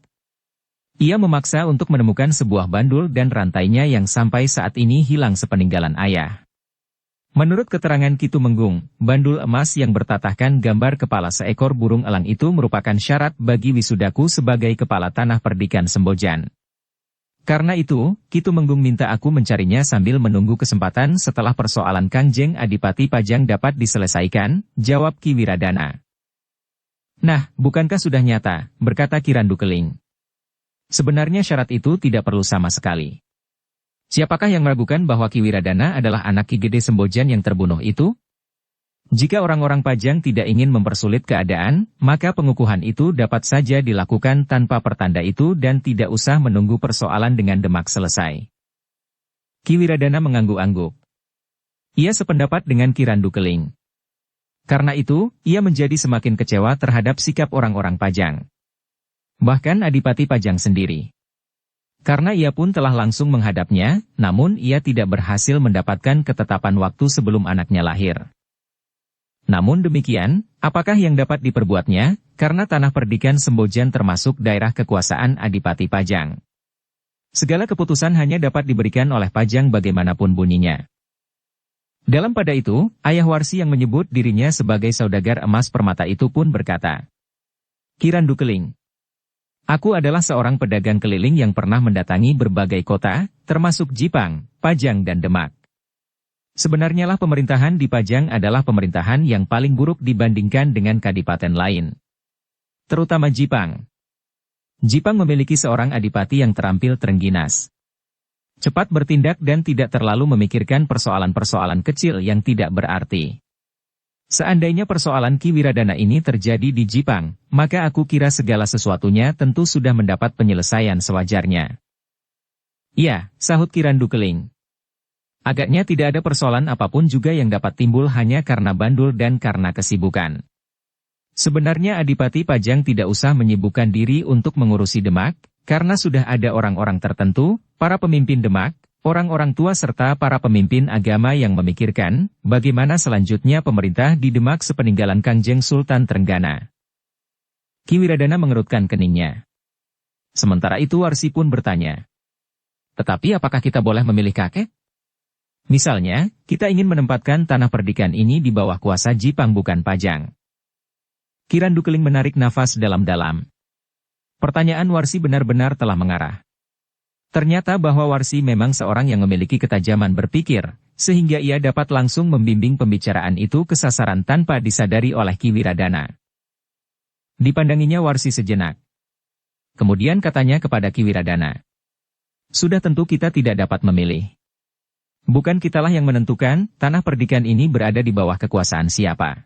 Ia memaksa untuk menemukan sebuah bandul dan rantainya yang sampai saat ini hilang sepeninggalan ayah. Menurut keterangan Ki Tumenggung, bandul emas yang bertatahkan gambar kepala seekor burung elang itu merupakan syarat bagi wisudaku sebagai kepala tanah perdikan Sembojan. Karena itu, Ki Tumenggung minta aku mencarinya sambil menunggu kesempatan setelah persoalan Kangjeng Adipati Pajang dapat diselesaikan, jawab Ki Wiradana. Nah, bukankah sudah nyata, berkata Ki Randu Keling. Sebenarnya syarat itu tidak perlu sama sekali. Siapakah yang meragukan bahwa Ki Wiradana adalah anak Ki Gede Sembojan yang terbunuh itu? Jika orang-orang Pajang tidak ingin mempersulit keadaan, maka pengukuhan itu dapat saja dilakukan tanpa pertanda itu dan tidak usah menunggu persoalan dengan Demak selesai. Ki Wiradana mengangguk-angguk. Ia sependapat dengan Ki Randu Keling. Karena itu, ia menjadi semakin kecewa terhadap sikap orang-orang Pajang. Bahkan Adipati Pajang sendiri. Karena ia pun telah langsung menghadapnya, namun ia tidak berhasil mendapatkan ketetapan waktu sebelum anaknya lahir. Namun demikian, apakah yang dapat diperbuatnya, karena tanah perdikan Sembojan termasuk daerah kekuasaan Adipati Pajang. Segala keputusan hanya dapat diberikan oleh Pajang bagaimanapun bunyinya. Dalam pada itu, ayah Warsi yang menyebut dirinya sebagai saudagar emas permata itu pun berkata, Ki Randu Keling. Aku adalah seorang pedagang keliling yang pernah mendatangi berbagai kota, termasuk Jipang, Pajang dan Demak. Sebenarnya lah pemerintahan di Pajang adalah pemerintahan yang paling buruk dibandingkan dengan kadipaten lain. Terutama Jipang. Jipang memiliki seorang adipati yang terampil terengginas. Cepat bertindak dan tidak terlalu memikirkan persoalan-persoalan kecil yang tidak berarti. Seandainya persoalan Ki Wiradana ini terjadi di Jipang, maka aku kira segala sesuatunya tentu sudah mendapat penyelesaian sewajarnya. Ya, sahut Ki Randu Keling. Agaknya tidak ada persoalan apapun juga yang dapat timbul hanya karena bandul dan karena kesibukan. Sebenarnya Adipati Pajang tidak usah menyibukkan diri untuk mengurusi Demak, karena sudah ada orang-orang tertentu, para pemimpin Demak, orang-orang tua serta para pemimpin agama yang memikirkan bagaimana selanjutnya pemerintah di Demak sepeninggalan Kangjeng Sultan Trenggana. Ki Wiradana mengerutkan keningnya. Sementara itu Warsi pun bertanya. Tetapi apakah kita boleh memilih kakek? Misalnya, kita ingin menempatkan tanah perdikan ini di bawah kuasa Jipang bukan Pajang. Ki Randu Keling menarik nafas dalam-dalam. Pertanyaan Warsi benar-benar telah mengarah. Ternyata bahwa Warsi memang seorang yang memiliki ketajaman berpikir, sehingga ia dapat langsung membimbing pembicaraan itu ke sasaran tanpa disadari oleh Ki Wiradana. Dipandanginya Warsi sejenak. Kemudian katanya kepada Ki Wiradana. Sudah tentu kita tidak dapat memilih. Bukan kitalah yang menentukan, tanah perdikan ini berada di bawah kekuasaan siapa.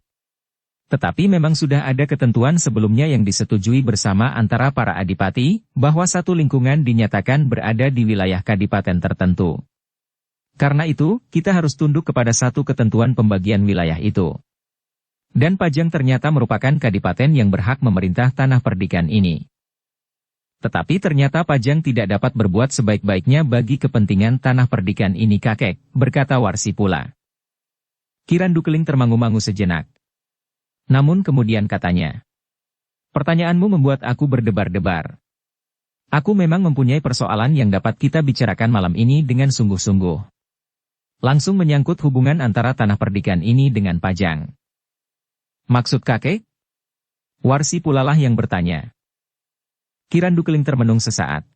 Tetapi memang sudah ada ketentuan sebelumnya yang disetujui bersama antara para adipati, bahwa satu lingkungan dinyatakan berada di wilayah kadipaten tertentu. Karena itu, kita harus tunduk kepada satu ketentuan pembagian wilayah itu. Dan Pajang ternyata merupakan kadipaten yang berhak memerintah tanah perdikan ini. Tetapi ternyata Pajang tidak dapat berbuat sebaik-baiknya bagi kepentingan tanah perdikan ini kakek, berkata Warsi pula. Kirandukeling termangu-mangu sejenak. Namun kemudian katanya. Pertanyaanmu membuat aku berdebar-debar. Aku memang mempunyai persoalan yang dapat kita bicarakan malam ini dengan sungguh-sungguh. Langsung menyangkut hubungan antara tanah perdikan ini dengan Pajang. Maksud kakek? Warsi pulalah yang bertanya. Kirandukeling termenung sesaat.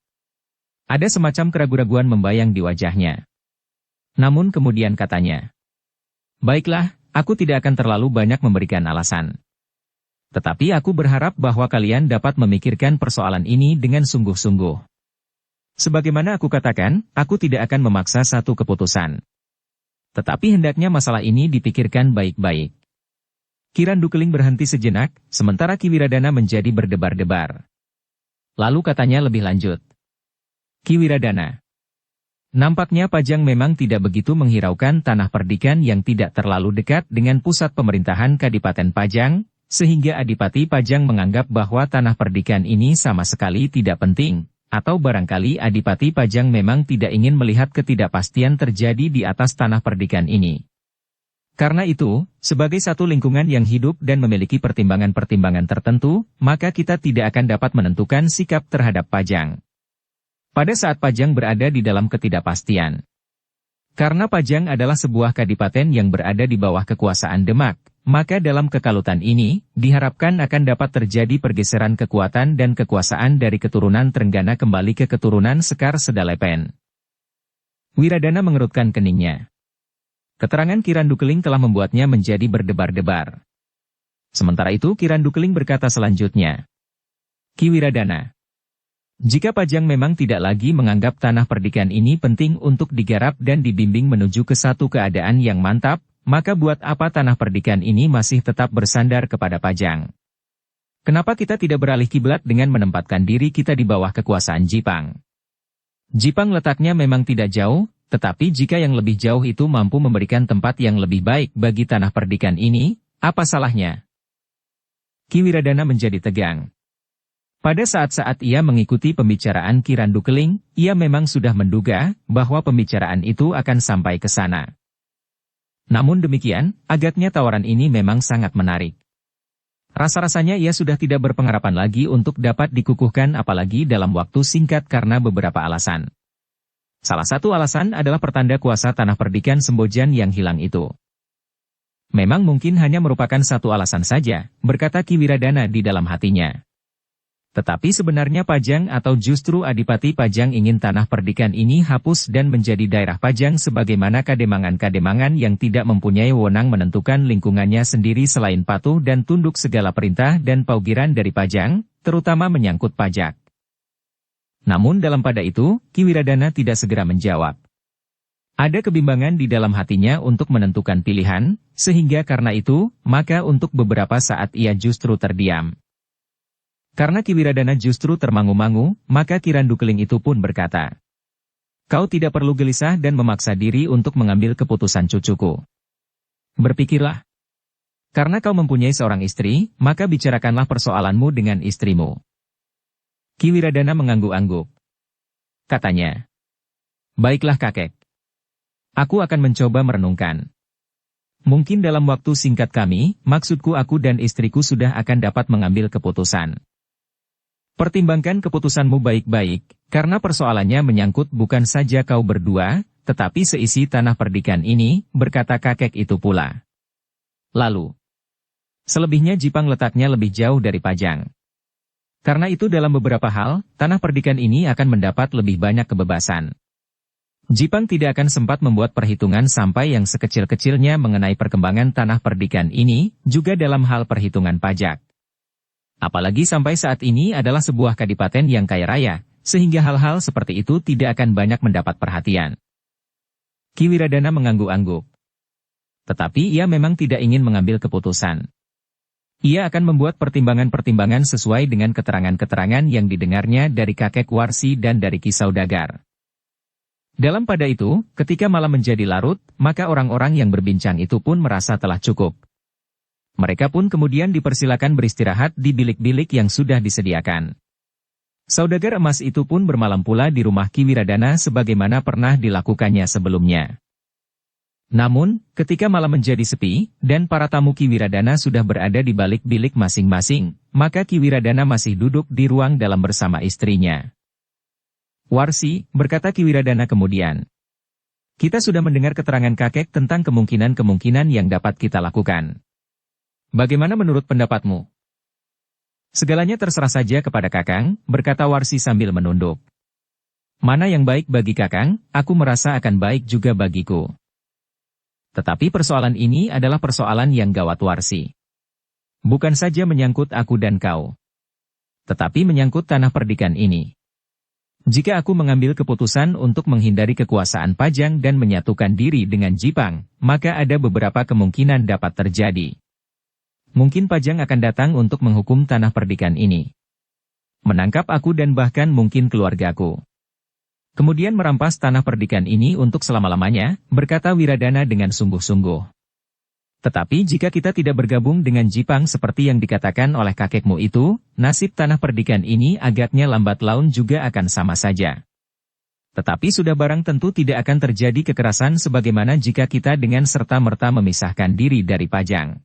Ada semacam keraguan-raguan membayang di wajahnya. Namun kemudian katanya. Baiklah, aku tidak akan terlalu banyak memberikan alasan. Tetapi aku berharap bahwa kalian dapat memikirkan persoalan ini dengan sungguh-sungguh. Sebagaimana aku katakan, aku tidak akan memaksa satu keputusan. Tetapi hendaknya masalah ini dipikirkan baik-baik. Kirandukeling berhenti sejenak, sementara Ki Wiradana menjadi berdebar-debar. Lalu katanya lebih lanjut. Ki Wiradana. Nampaknya Pajang memang tidak begitu menghiraukan tanah perdikan yang tidak terlalu dekat dengan pusat pemerintahan Kadipaten Pajang, sehingga Adipati Pajang menganggap bahwa tanah perdikan ini sama sekali tidak penting, atau barangkali Adipati Pajang memang tidak ingin melihat ketidakpastian terjadi di atas tanah perdikan ini. Karena itu, sebagai satu lingkungan yang hidup dan memiliki pertimbangan-pertimbangan tertentu, maka kita tidak akan dapat menentukan sikap terhadap Pajang. Pada saat Pajang berada di dalam ketidakpastian. Karena Pajang adalah sebuah kadipaten yang berada di bawah kekuasaan Demak, maka dalam kekalutan ini, diharapkan akan dapat terjadi pergeseran kekuatan dan kekuasaan dari keturunan Trenggana kembali ke keturunan Sekar Sedalepen. Wiradana mengerutkan keningnya. Keterangan Kirandukeling telah membuatnya menjadi berdebar-debar. Sementara itu Kirandukeling berkata selanjutnya. Ki Wiradana. Jika Pajang memang tidak lagi menganggap tanah perdikan ini penting untuk digarap dan dibimbing menuju ke satu keadaan yang mantap, maka buat apa tanah perdikan ini masih tetap bersandar kepada Pajang? Kenapa kita tidak beralih kiblat dengan menempatkan diri kita di bawah kekuasaan Jipang? Jipang letaknya memang tidak jauh, tetapi jika yang lebih jauh itu mampu memberikan tempat yang lebih baik bagi tanah perdikan ini, apa salahnya? Ki Wiradana menjadi tegang. Pada saat-saat ia mengikuti pembicaraan Kirandukeling, ia memang sudah menduga bahwa pembicaraan itu akan sampai ke sana. Namun demikian, agaknya tawaran ini memang sangat menarik. Rasa-rasanya ia sudah tidak berpengharapan lagi untuk dapat dikukuhkan apalagi dalam waktu singkat karena beberapa alasan. Salah satu alasan adalah pertanda kuasa tanah perdikan Sembojan yang hilang itu. Memang mungkin hanya merupakan satu alasan saja, berkata Ki Wiradana di dalam hatinya. Tetapi sebenarnya Pajang atau justru Adipati Pajang ingin tanah perdikan ini hapus dan menjadi daerah Pajang sebagaimana kademangan-kademangan yang tidak mempunyai wewenang menentukan lingkungannya sendiri selain patuh dan tunduk segala perintah dan paugiran dari Pajang, terutama menyangkut pajak. Namun dalam pada itu, Ki Wiradana tidak segera menjawab. Ada kebimbangan di dalam hatinya untuk menentukan pilihan, sehingga karena itu, maka untuk beberapa saat ia justru terdiam. Karena Ki Wiradana justru termangu-mangu, maka Kirandukeling itu pun berkata, "Kau tidak perlu gelisah dan memaksa diri untuk mengambil keputusan cucuku. Berpikirlah. Karena kau mempunyai seorang istri, maka bicarakanlah persoalanmu dengan istrimu." Ki Wiradana mengangguk-angguk. Katanya, "Baiklah kakek. Aku akan mencoba merenungkan. Mungkin dalam waktu singkat kami, maksudku aku dan istriku sudah akan dapat mengambil keputusan. Pertimbangkan keputusanmu baik-baik, karena persoalannya menyangkut bukan saja kau berdua, tetapi seisi tanah perdikan ini," berkata kakek itu pula. Lalu, selebihnya Jipang letaknya lebih jauh dari Pajang. Karena itu dalam beberapa hal, tanah perdikan ini akan mendapat lebih banyak kebebasan. Jipang tidak akan sempat membuat perhitungan sampai yang sekecil-kecilnya mengenai perkembangan tanah perdikan ini, juga dalam hal perhitungan pajak. Apalagi sampai saat ini adalah sebuah kadipaten yang kaya raya, sehingga hal-hal seperti itu tidak akan banyak mendapat perhatian. Ki Wiradana mengangguk-angguk. Tetapi ia memang tidak ingin mengambil keputusan. Ia akan membuat pertimbangan-pertimbangan sesuai dengan keterangan-keterangan yang didengarnya dari kakek Warsi dan dari Ki Saudagar. Dalam pada itu, ketika malam menjadi larut, maka orang-orang yang berbincang itu pun merasa telah cukup. Mereka pun kemudian dipersilakan beristirahat di bilik-bilik yang sudah disediakan. Saudagar emas itu pun bermalam pula di rumah Ki Wiradana sebagaimana pernah dilakukannya sebelumnya. Namun, ketika malam menjadi sepi, dan para tamu Ki Wiradana sudah berada di balik bilik masing-masing, maka Ki Wiradana masih duduk di ruang dalam bersama istrinya. "Warsi," berkata Ki Wiradana kemudian. "Kita sudah mendengar keterangan kakek tentang kemungkinan-kemungkinan yang dapat kita lakukan. Bagaimana menurut pendapatmu?" "Segalanya terserah saja kepada Kakang," berkata Warsi sambil menunduk. "Mana yang baik bagi Kakang, aku merasa akan baik juga bagiku. Tetapi persoalan ini adalah persoalan yang gawat Warsi. Bukan saja menyangkut aku dan kau, tetapi menyangkut tanah perdikan ini. Jika aku mengambil keputusan untuk menghindari kekuasaan Pajang dan menyatukan diri dengan Jipang, maka ada beberapa kemungkinan dapat terjadi. Mungkin Pajang akan datang untuk menghukum tanah perdikan ini, menangkap aku dan bahkan mungkin keluargaku. Kemudian merampas tanah perdikan ini untuk selama-lamanya," berkata Wiradana dengan sungguh-sungguh. "Tetapi jika kita tidak bergabung dengan Jipang seperti yang dikatakan oleh kakekmu itu, nasib tanah perdikan ini agaknya lambat laun juga akan sama saja. Tetapi sudah barang tentu tidak akan terjadi kekerasan sebagaimana jika kita dengan serta-merta memisahkan diri dari Pajang.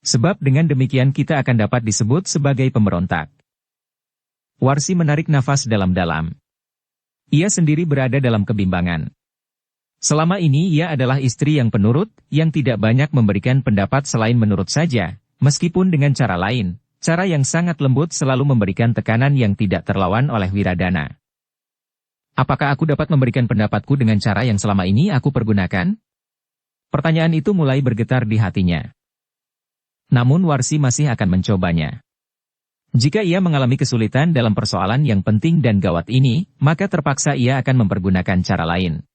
Sebab dengan demikian kita akan dapat disebut sebagai pemberontak." Warsi menarik nafas dalam-dalam. Ia sendiri berada dalam kebimbangan. Selama ini ia adalah istri yang penurut, yang tidak banyak memberikan pendapat selain menurut saja, meskipun dengan cara lain, cara yang sangat lembut selalu memberikan tekanan yang tidak terlawan oleh Wiradana. "Apakah aku dapat memberikan pendapatku dengan cara yang selama ini aku pergunakan?" Pertanyaan itu mulai bergetar di hatinya. Namun Warsi masih akan mencobanya. Jika ia mengalami kesulitan dalam persoalan yang penting dan gawat ini, maka terpaksa ia akan mempergunakan cara lain.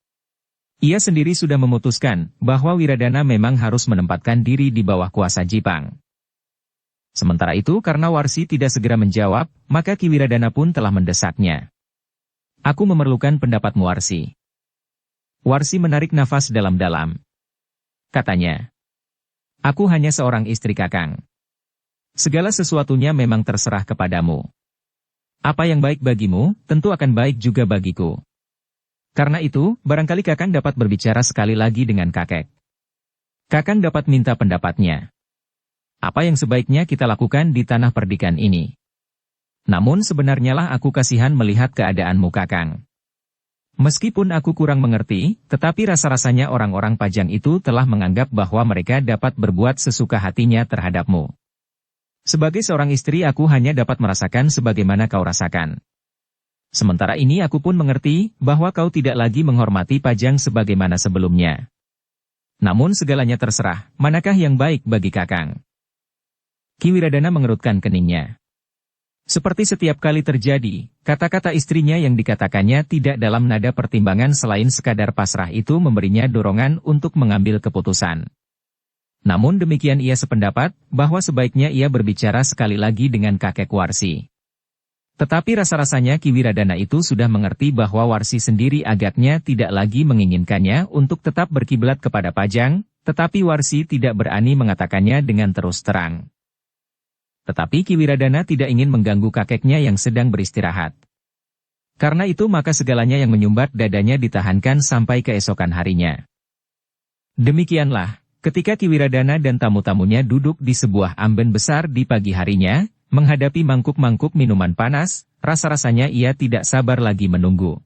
Ia sendiri sudah memutuskan bahwa Wiradana memang harus menempatkan diri di bawah kuasa Jipang. Sementara itu karena Warsi tidak segera menjawab, maka Ki Wiradana pun telah mendesaknya. "Aku memerlukan pendapatmu Warsi." Warsi menarik nafas dalam-dalam. Katanya, "Aku hanya seorang istri Kakang. Segala sesuatunya memang terserah kepadamu. Apa yang baik bagimu, tentu akan baik juga bagiku. Karena itu, barangkali Kakang dapat berbicara sekali lagi dengan kakek. Kakang dapat minta pendapatnya. Apa yang sebaiknya kita lakukan di tanah perdikan ini? Namun sebenarnya lah aku kasihan melihat keadaanmu Kakang. Meskipun aku kurang mengerti, tetapi rasa-rasanya orang-orang Pajang itu telah menganggap bahwa mereka dapat berbuat sesuka hatinya terhadapmu. Sebagai seorang istri aku hanya dapat merasakan sebagaimana kau rasakan. Sementara ini aku pun mengerti bahwa kau tidak lagi menghormati Pajang sebagaimana sebelumnya. Namun segalanya terserah, manakah yang baik bagi Kakang?" Ki Wiradana mengerutkan keningnya. Seperti setiap kali terjadi, kata-kata istrinya yang dikatakannya tidak dalam nada pertimbangan selain sekadar pasrah itu memberinya dorongan untuk mengambil keputusan. Namun demikian ia sependapat, bahwa sebaiknya ia berbicara sekali lagi dengan kakek Warsi. Tetapi rasa-rasanya Ki Wiradana itu sudah mengerti bahwa Warsi sendiri agaknya tidak lagi menginginkannya untuk tetap berkiblat kepada Pajang, tetapi Warsi tidak berani mengatakannya dengan terus terang. Tetapi Ki Wiradana tidak ingin mengganggu kakeknya yang sedang beristirahat. Karena itu maka segalanya yang menyumbat dadanya ditahankan sampai keesokan harinya. Demikianlah. Ketika Ki Wiradana dan tamu-tamunya duduk di sebuah amben besar di pagi harinya, menghadapi mangkuk-mangkuk minuman panas, rasa-rasanya ia tidak sabar lagi menunggu.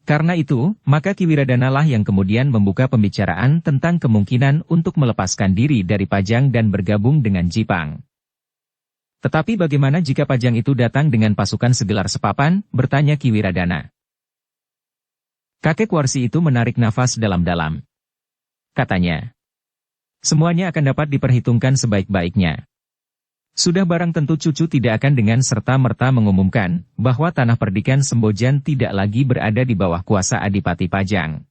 Karena itu, maka Ki Wiradana lah yang kemudian membuka pembicaraan tentang kemungkinan untuk melepaskan diri dari Pajang dan bergabung dengan Jipang. "Tetapi bagaimana jika Pajang itu datang dengan pasukan segelar sepapan?" bertanya Ki Wiradana. Kakek Warsi itu menarik nafas dalam-dalam. Katanya, "Semuanya akan dapat diperhitungkan sebaik-baiknya. Sudah barang tentu cucu tidak akan dengan serta-merta mengumumkan bahwa tanah perdikan Sembojan tidak lagi berada di bawah kuasa Adipati Pajang.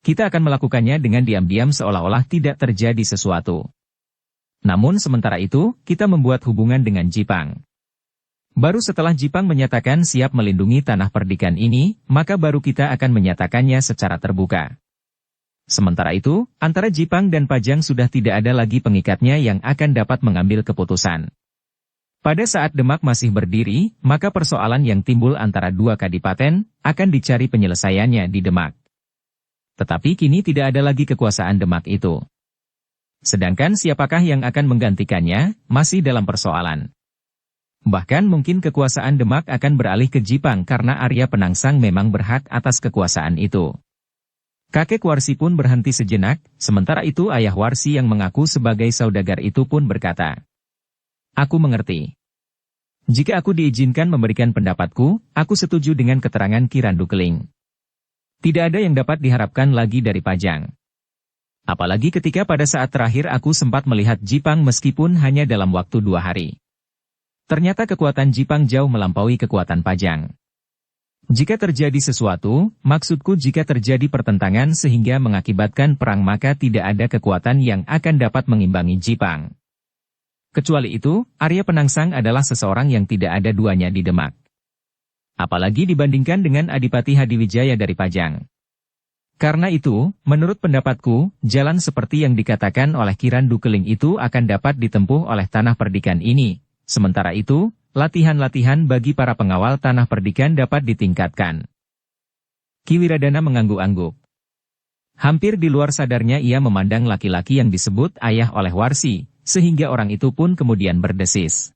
Kita akan melakukannya dengan diam-diam seolah-olah tidak terjadi sesuatu. Namun sementara itu, kita membuat hubungan dengan Jipang. Baru setelah Jipang menyatakan siap melindungi tanah perdikan ini, maka baru kita akan menyatakannya secara terbuka. Sementara itu, antara Jipang dan Pajang sudah tidak ada lagi pengikatnya yang akan dapat mengambil keputusan. Pada saat Demak masih berdiri, maka persoalan yang timbul antara dua kadipaten akan dicari penyelesaiannya di Demak. Tetapi kini tidak ada lagi kekuasaan Demak itu. Sedangkan siapakah yang akan menggantikannya, masih dalam persoalan. Bahkan mungkin kekuasaan Demak akan beralih ke Jipang karena Arya Penangsang memang berhak atas kekuasaan itu. Kakek Warsi pun berhenti sejenak, sementara itu ayah Warsi yang mengaku sebagai saudagar itu pun berkata, "Aku mengerti. Jika aku diizinkan memberikan pendapatku, aku setuju dengan keterangan Ki Randu Keling. Tidak ada yang dapat diharapkan lagi dari Pajang. Apalagi ketika pada saat terakhir aku sempat melihat Jipang meskipun hanya dalam waktu 2 hari. Ternyata kekuatan Jipang jauh melampaui kekuatan Pajang. Jika terjadi sesuatu, maksudku jika terjadi pertentangan sehingga mengakibatkan perang maka tidak ada kekuatan yang akan dapat mengimbangi Jipang. Kecuali itu, Arya Penangsang adalah seseorang yang tidak ada duanya di Demak. Apalagi dibandingkan dengan Adipati Hadiwijaya dari Pajang. Karena itu, menurut pendapatku, jalan seperti yang dikatakan oleh Ki Randu Keling itu akan dapat ditempuh oleh Tanah Perdikan ini. Sementara itu, latihan-latihan bagi para pengawal Tanah Perdikan dapat ditingkatkan." Ki Wiradana mengangguk-angguk. Hampir di luar sadarnya ia memandang laki-laki yang disebut ayah oleh Warsi, sehingga orang itu pun kemudian berdesis.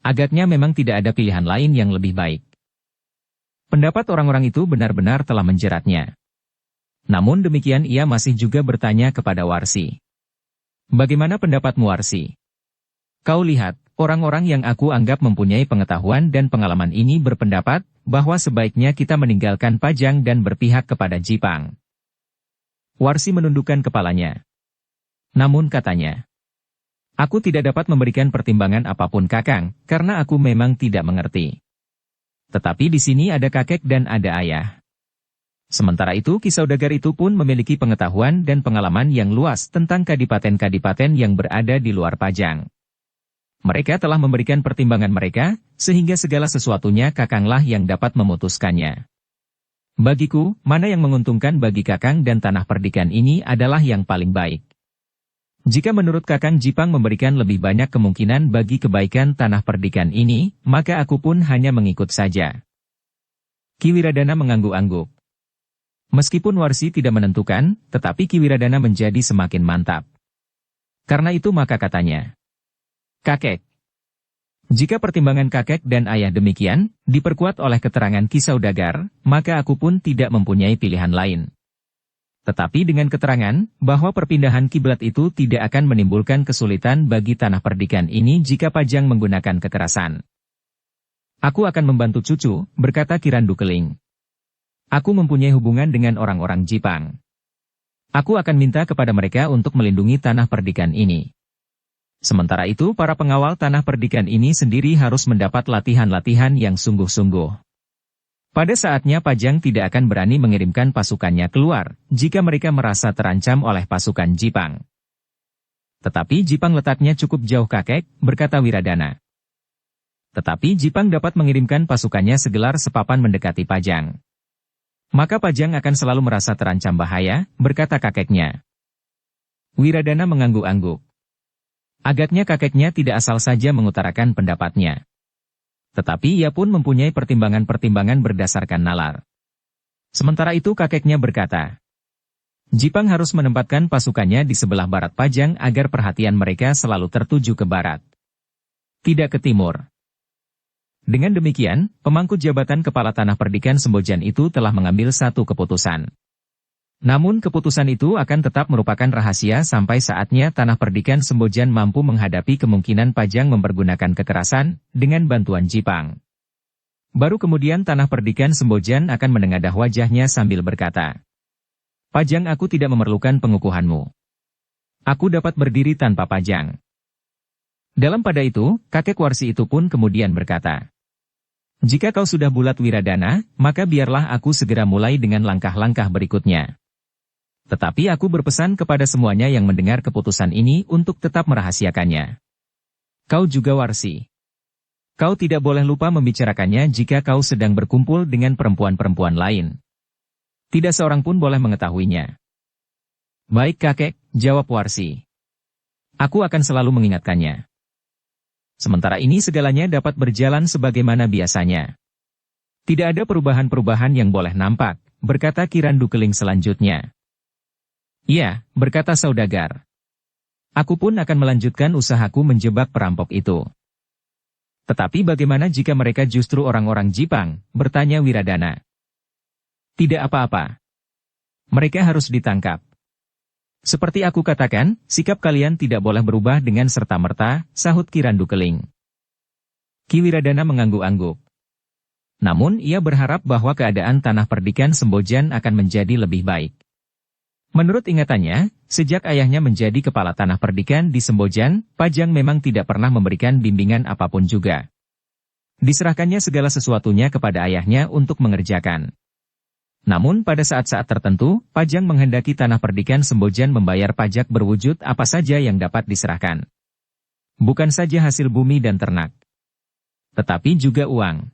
Agaknya memang tidak ada pilihan lain yang lebih baik. Pendapat orang-orang itu benar-benar telah menjeratnya. Namun demikian ia masih juga bertanya kepada Warsi. "Bagaimana pendapatmu Warsi? Kau lihat, orang-orang yang aku anggap mempunyai pengetahuan dan pengalaman ini berpendapat bahwa sebaiknya kita meninggalkan Pajang dan berpihak kepada Jipang." Warsi menundukkan kepalanya. Namun katanya, "Aku tidak dapat memberikan pertimbangan apapun Kakang, karena aku memang tidak mengerti. Tetapi di sini ada kakek dan ada ayah. Sementara itu Ki Saudagar itu pun memiliki pengetahuan dan pengalaman yang luas tentang kadipaten-kadipaten yang berada di luar Pajang. Mereka telah memberikan pertimbangan mereka, sehingga segala sesuatunya Kakanglah yang dapat memutuskannya. Bagiku, mana yang menguntungkan bagi Kakang dan Tanah Perdikan ini adalah yang paling baik. Jika menurut Kakang Jipang memberikan lebih banyak kemungkinan bagi kebaikan Tanah Perdikan ini, maka aku pun hanya mengikut saja." Ki Wiradana mengangguk-angguk. Meskipun Warsi tidak menentukan, tetapi Ki Wiradana menjadi semakin mantap. Karena itu maka katanya, "Kakek, jika pertimbangan kakek dan ayah demikian, diperkuat oleh keterangan Ki Saudagar, maka aku pun tidak mempunyai pilihan lain. Tetapi dengan keterangan bahwa perpindahan kiblat itu tidak akan menimbulkan kesulitan bagi Tanah Perdikan ini jika Pajang menggunakan kekerasan. Aku akan membantu cucu," berkata Ki Randu Keling. "Aku mempunyai hubungan dengan orang-orang Jipang. Aku akan minta kepada mereka untuk melindungi Tanah Perdikan ini. Sementara itu para pengawal Tanah Perdikan ini sendiri harus mendapat latihan-latihan yang sungguh-sungguh. Pada saatnya Pajang tidak akan berani mengirimkan pasukannya keluar, jika mereka merasa terancam oleh pasukan Jipang." "Tetapi Jipang letaknya cukup jauh kakek," berkata Wiradana. "Tetapi Jipang dapat mengirimkan pasukannya segelar sepapan mendekati Pajang. Maka Pajang akan selalu merasa terancam bahaya," berkata kakeknya. Wiradana mengangguk-angguk. Agaknya kakeknya tidak asal saja mengutarakan pendapatnya. Tetapi ia pun mempunyai pertimbangan-pertimbangan berdasarkan nalar. Sementara itu kakeknya berkata, "Jipang harus menempatkan pasukannya di sebelah barat Pajang agar perhatian mereka selalu tertuju ke barat, tidak ke timur." Dengan demikian, pemangku jabatan Kepala Tanah Perdikan Sembojan itu telah mengambil satu keputusan. Namun keputusan itu akan tetap merupakan rahasia sampai saatnya Tanah Perdikan Sembojan mampu menghadapi kemungkinan Pajang mempergunakan kekerasan dengan bantuan Jipang. Baru kemudian Tanah Perdikan Sembojan akan menengadah wajahnya sambil berkata, "Pajang, aku tidak memerlukan pengukuhanmu. Aku dapat berdiri tanpa Pajang." Dalam pada itu, kakek Warsi itu pun kemudian berkata, "Jika kau sudah bulat Wiradana, maka biarlah aku segera mulai dengan langkah-langkah berikutnya. Tetapi aku berpesan kepada semuanya yang mendengar keputusan ini untuk tetap merahasiakannya. Kau juga Warsi. Kau tidak boleh lupa membicarakannya jika kau sedang berkumpul dengan perempuan-perempuan lain. Tidak seorang pun boleh mengetahuinya." "Baik kakek," jawab Warsi. "Aku akan selalu mengingatkannya." Sementara ini segalanya dapat berjalan sebagaimana biasanya. Tidak ada perubahan-perubahan yang boleh nampak, berkata Kirandu Keling selanjutnya. Iya, berkata saudagar. Aku pun akan melanjutkan usahaku menjebak perampok itu. Tetapi bagaimana jika mereka justru orang-orang Jipang, bertanya Wiradana. Tidak apa-apa. Mereka harus ditangkap. Seperti aku katakan, sikap kalian tidak boleh berubah dengan serta-merta, sahut Kirandu Keling. Ki Wiradana mengangguk-angguk. Namun ia berharap bahwa keadaan tanah perdikan Sembojan akan menjadi lebih baik. Menurut ingatannya, sejak ayahnya menjadi kepala tanah perdikan di Sembojan, Pajang memang tidak pernah memberikan bimbingan apapun juga. Diserahkannya segala sesuatunya kepada ayahnya untuk mengerjakan. Namun pada saat-saat tertentu, Pajang menghendaki tanah perdikan Sembojan membayar pajak berwujud apa saja yang dapat diserahkan. Bukan saja hasil bumi dan ternak, tetapi juga uang.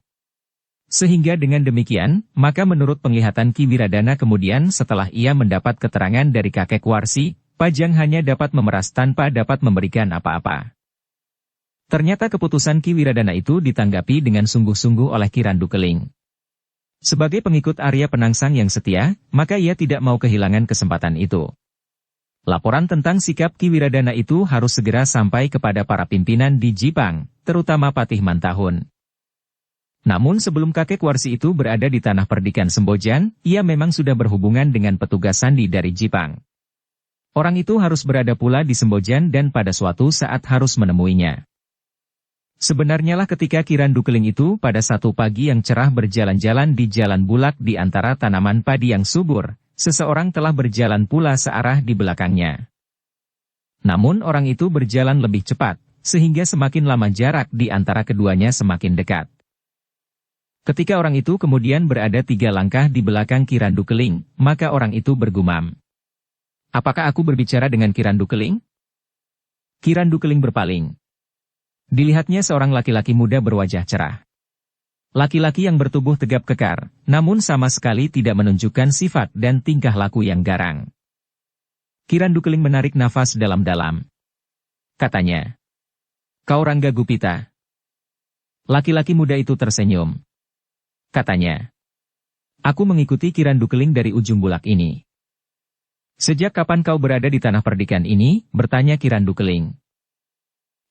Sehingga dengan demikian, maka menurut penglihatan Ki Wiradana kemudian setelah ia mendapat keterangan dari kakek Warsi, Pajang hanya dapat memeras tanpa dapat memberikan apa-apa. Ternyata keputusan Ki Wiradana itu ditanggapi dengan sungguh-sungguh oleh Kirandu Keling. Sebagai pengikut Arya Penangsang yang setia, maka ia tidak mau kehilangan kesempatan itu. Laporan tentang sikap Ki Wiradana itu harus segera sampai kepada para pimpinan di Jipang, terutama Patih Mantahun. Namun sebelum kakek Warsi itu berada di tanah perdikan Sembojan, ia memang sudah berhubungan dengan petugas sandi dari Jipang. Orang itu harus berada pula di Sembojan dan pada suatu saat harus menemuinya. Sebenarnya lah ketika Kirandu Keling itu pada satu pagi yang cerah berjalan-jalan di jalan bulak di antara tanaman padi yang subur, seseorang telah berjalan pula searah di belakangnya. Namun orang itu berjalan lebih cepat, sehingga semakin lama jarak di antara keduanya semakin dekat. Ketika orang itu kemudian berada 3 langkah di belakang Kirandu Keling, maka orang itu bergumam. Apakah aku berbicara dengan Kirandu Keling? Kirandu Keling berpaling. Dilihatnya seorang laki-laki muda berwajah cerah. Laki-laki yang bertubuh tegap kekar, namun sama sekali tidak menunjukkan sifat dan tingkah laku yang garang. Kirandu Keling menarik nafas dalam-dalam. Katanya, "Kau Rangga Gupita." Laki-laki muda itu tersenyum. Katanya, "Aku mengikuti Kirandu Keling dari ujung bulak ini." "Sejak kapan kau berada di tanah perdikan ini?" bertanya Kirandu Keling.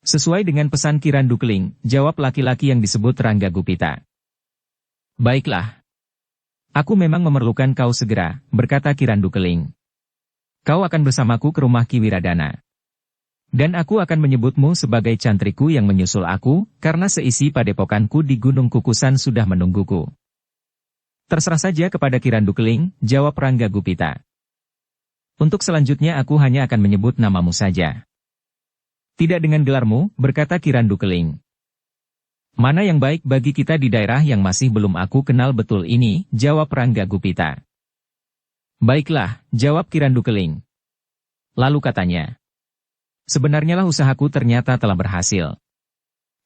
Sesuai dengan pesan Kirandu Keling, jawab laki-laki yang disebut Rangga Gupita. "Baiklah. Aku memang memerlukan kau segera," berkata Kirandu Keling. "Kau akan bersamaku ke rumah Ki Wiradana. Dan aku akan menyebutmu sebagai cantriku yang menyusul aku, karena seisi padepokanku di Gunung Kukusan sudah menungguku." "Terserah saja kepada Kirandu Keling," jawab Rangga Gupita. "Untuk selanjutnya aku hanya akan menyebut namamu saja." "Tidak dengan gelarmu," berkata Kirandu Keling. "Mana yang baik bagi kita di daerah yang masih belum aku kenal betul ini," jawab Rangga Gupita. "Baiklah," jawab Kirandu Keling. Lalu katanya, "Sebenarnya lah usahaku ternyata telah berhasil.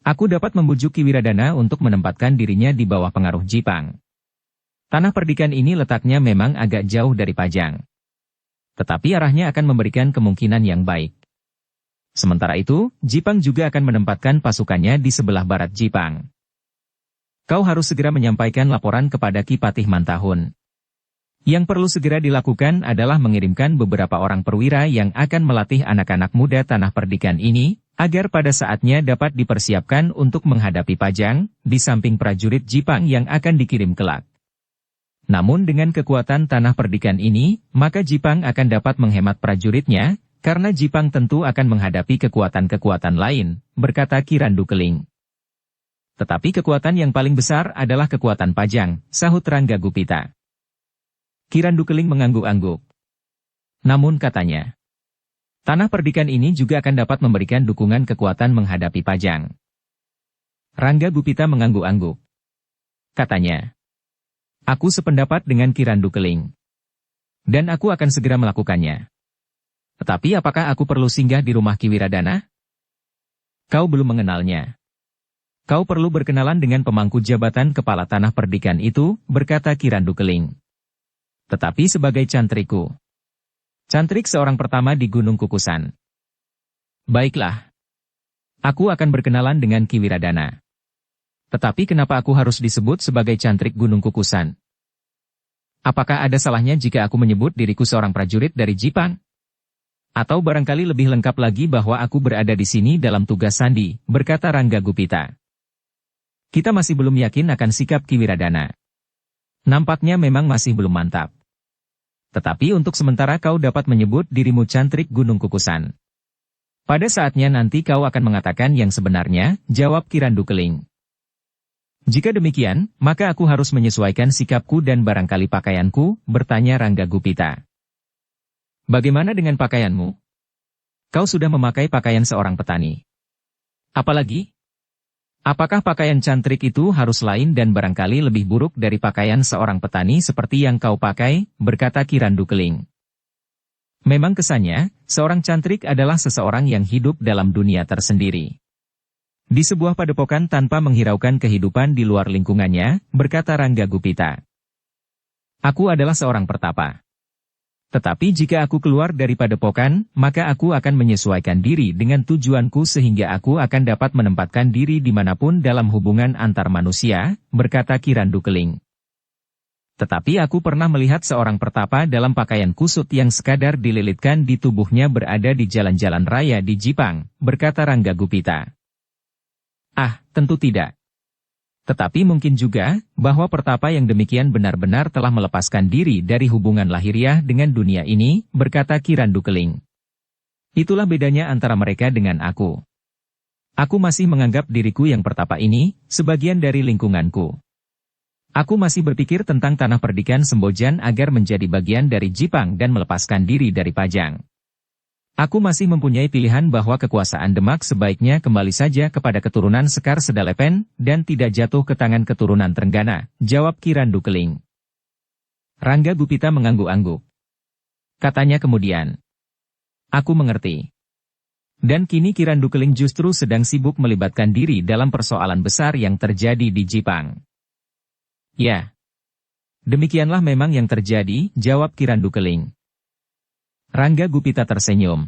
Aku dapat membujuk Ki Wiradana untuk menempatkan dirinya di bawah pengaruh Jipang. Tanah perdikan ini letaknya memang agak jauh dari Pajang. Tetapi arahnya akan memberikan kemungkinan yang baik. Sementara itu, Jipang juga akan menempatkan pasukannya di sebelah barat Jipang. Kau harus segera menyampaikan laporan kepada Ki Patih Mantahun. Yang perlu segera dilakukan adalah mengirimkan beberapa orang perwira yang akan melatih anak-anak muda tanah perdikan ini, agar pada saatnya dapat dipersiapkan untuk menghadapi Pajang, di samping prajurit Jipang yang akan dikirim kelak. Namun dengan kekuatan tanah perdikan ini, maka Jipang akan dapat menghemat prajuritnya, karena Jipang tentu akan menghadapi kekuatan-kekuatan lain, berkata Kirandu Keling. Tetapi kekuatan yang paling besar adalah kekuatan Pajang, sahut Rangga Gupita. Kirandu Keling mengangguk-angguk. Namun katanya, tanah perdikan ini juga akan dapat memberikan dukungan kekuatan menghadapi Pajang. Rangga Gupita mengangguk-angguk. Katanya, "Aku sependapat dengan Kirandu Keling. Dan aku akan segera melakukannya. Tetapi apakah aku perlu singgah di rumah Ki Wiradana? Kau belum mengenalnya. Kau perlu berkenalan dengan pemangku jabatan kepala tanah perdikan itu," berkata Kirandu Keling. "Tetapi sebagai cantriku. Cantrik seorang pertama di Gunung Kukusan." "Baiklah. Aku akan berkenalan dengan Ki Wiradana. Tetapi kenapa aku harus disebut sebagai cantrik Gunung Kukusan? Apakah ada salahnya jika aku menyebut diriku seorang prajurit dari Jipang? Atau barangkali lebih lengkap lagi bahwa aku berada di sini dalam tugas sandi, berkata Rangga Gupita. Kita masih belum yakin akan sikap Ki Wiradana. Nampaknya memang masih belum mantap. Tetapi untuk sementara kau dapat menyebut dirimu cantrik Gunung Kukusan. Pada saatnya nanti kau akan mengatakan yang sebenarnya, jawab Ki Randukeling. Jika demikian, maka aku harus menyesuaikan sikapku dan barangkali pakaianku, bertanya Rangga Gupita. Bagaimana dengan pakaianmu? Kau sudah memakai pakaian seorang petani. Apalagi? Apakah pakaian cantrik itu harus lain dan barangkali lebih buruk dari pakaian seorang petani seperti yang kau pakai, berkata Ki Randukeling. Memang kesannya, seorang cantrik adalah seseorang yang hidup dalam dunia tersendiri. Di sebuah padepokan tanpa menghiraukan kehidupan di luar lingkungannya, berkata Rangga Gupita. Aku adalah seorang pertapa. Tetapi jika aku keluar dari padepokan, maka aku akan menyesuaikan diri dengan tujuanku sehingga aku akan dapat menempatkan diri dimanapun dalam hubungan antar manusia, berkata Ki Randukeling. Tetapi aku pernah melihat seorang pertapa dalam pakaian kusut yang sekadar dililitkan di tubuhnya berada di jalan-jalan raya di Jipang, berkata Rangga Gupita. Ah, tentu tidak. Tetapi mungkin juga, bahwa pertapa yang demikian benar-benar telah melepaskan diri dari hubungan lahiriah dengan dunia ini, berkata Ki Randukeling. Itulah bedanya antara mereka dengan aku. Aku masih menganggap diriku yang pertapa ini, sebagian dari lingkunganku. Aku masih berpikir tentang tanah perdikan Sembojan agar menjadi bagian dari Jipang dan melepaskan diri dari Pajang. Aku masih mempunyai pilihan bahwa kekuasaan Demak sebaiknya kembali saja kepada keturunan Sekar Sedalepen, dan tidak jatuh ke tangan keturunan Trenggana, jawab Ki Randukeling. Rangga Gupita mengangguk-angguk. Katanya kemudian, aku mengerti. Dan kini Ki Randukeling justru sedang sibuk melibatkan diri dalam persoalan besar yang terjadi di Jipang. Ya. Demikianlah memang yang terjadi, jawab Ki Randukeling. Rangga Gupita tersenyum.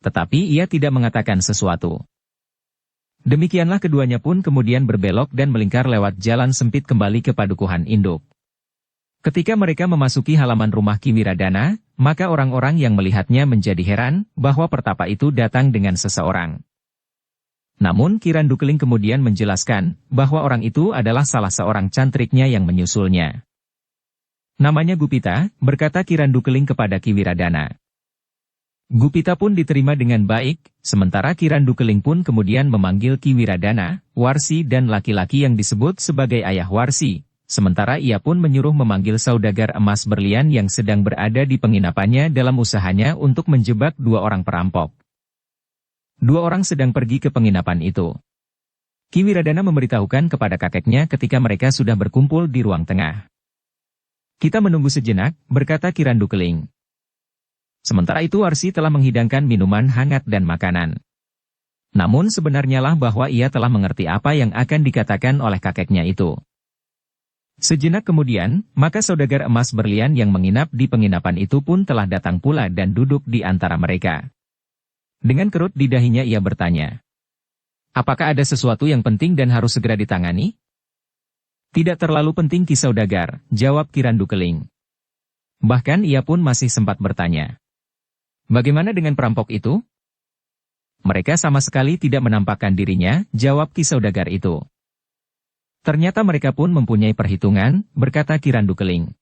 Tetapi ia tidak mengatakan sesuatu. Demikianlah keduanya pun kemudian berbelok dan melingkar lewat jalan sempit kembali ke Padukuhan Induk. Ketika mereka memasuki halaman rumah Ki Wiradana, maka orang-orang yang melihatnya menjadi heran bahwa pertapa itu datang dengan seseorang. Namun Ki Randukeling kemudian menjelaskan bahwa orang itu adalah salah seorang cantriknya yang menyusulnya. Namanya Gupita, berkata Ki Randukeling kepada Ki Wiradana. Gupita pun diterima dengan baik, sementara Ki Randukeling pun kemudian memanggil Ki Wiradana, Warsi dan laki-laki yang disebut sebagai ayah Warsi, sementara ia pun menyuruh memanggil saudagar emas berlian yang sedang berada di penginapannya dalam usahanya untuk menjebak dua orang perampok. Dua orang sedang pergi ke penginapan itu. Ki Wiradana memberitahukan kepada kakeknya ketika mereka sudah berkumpul di ruang tengah. Kita menunggu sejenak, berkata Ki Randukeling. Sementara itu Warsi telah menghidangkan minuman hangat dan makanan. Namun sebenarnya lah bahwa ia telah mengerti apa yang akan dikatakan oleh kakeknya itu. Sejenak kemudian, maka saudagar emas berlian yang menginap di penginapan itu pun telah datang pula dan duduk di antara mereka. Dengan kerut di dahinya ia bertanya. Apakah ada sesuatu yang penting dan harus segera ditangani? Tidak terlalu penting Ki Saudagar, jawab Ki Randukeling. Bahkan ia pun masih sempat bertanya. Bagaimana dengan perampok itu? Mereka sama sekali tidak menampakkan dirinya, jawab Ki Saudagar itu. Ternyata mereka pun mempunyai perhitungan, berkata Ki Randukeling.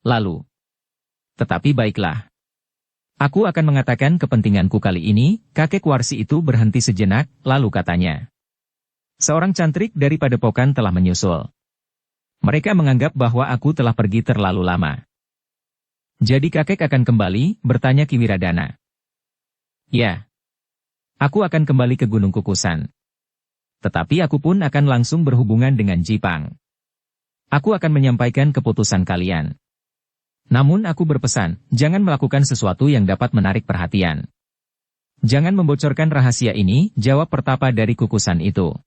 Lalu. Tetapi baiklah. Aku akan mengatakan kepentinganku kali ini, kakek Warsi itu berhenti sejenak, lalu katanya. Seorang cantrik dari padepokan telah menyusul. Mereka menganggap bahwa aku telah pergi terlalu lama. Jadi kakek akan kembali, bertanya Ki Wiradana. Ya. Aku akan kembali ke Gunung Kukusan. Tetapi aku pun akan langsung berhubungan dengan Jipang. Aku akan menyampaikan keputusan kalian. Namun aku berpesan, jangan melakukan sesuatu yang dapat menarik perhatian. Jangan membocorkan rahasia ini, jawab pertapa dari Kukusan itu.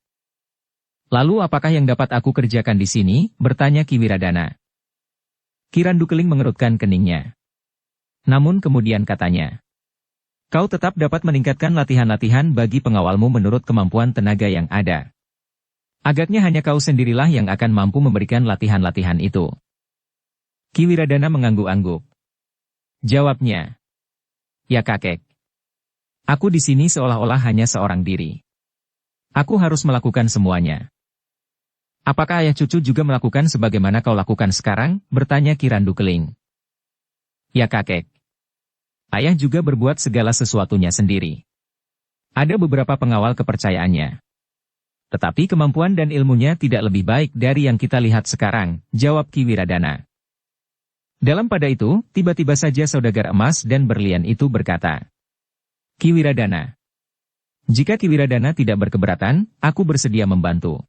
Lalu apakah yang dapat aku kerjakan di sini? Bertanya Ki Wiradana. Ki Randukeling mengerutkan keningnya. Namun kemudian katanya. Kau tetap dapat meningkatkan latihan-latihan bagi pengawalmu menurut kemampuan tenaga yang ada. Agaknya hanya kau sendirilah yang akan mampu memberikan latihan-latihan itu. Ki Wiradana mengangguk-angguk. Jawabnya. Ya kakek. Aku di sini seolah-olah hanya seorang diri. Aku harus melakukan semuanya. Apakah ayah cucu juga melakukan sebagaimana kau lakukan sekarang? Bertanya Ki Randu Keling. Ya kakek. Ayah juga berbuat segala sesuatunya sendiri. Ada beberapa pengawal kepercayaannya. Tetapi kemampuan dan ilmunya tidak lebih baik dari yang kita lihat sekarang, jawab Ki Wiradana. Dalam pada itu, tiba-tiba saja saudagar emas dan berlian itu berkata, Ki Wiradana. Jika Ki Wiradana tidak berkeberatan, aku bersedia membantu.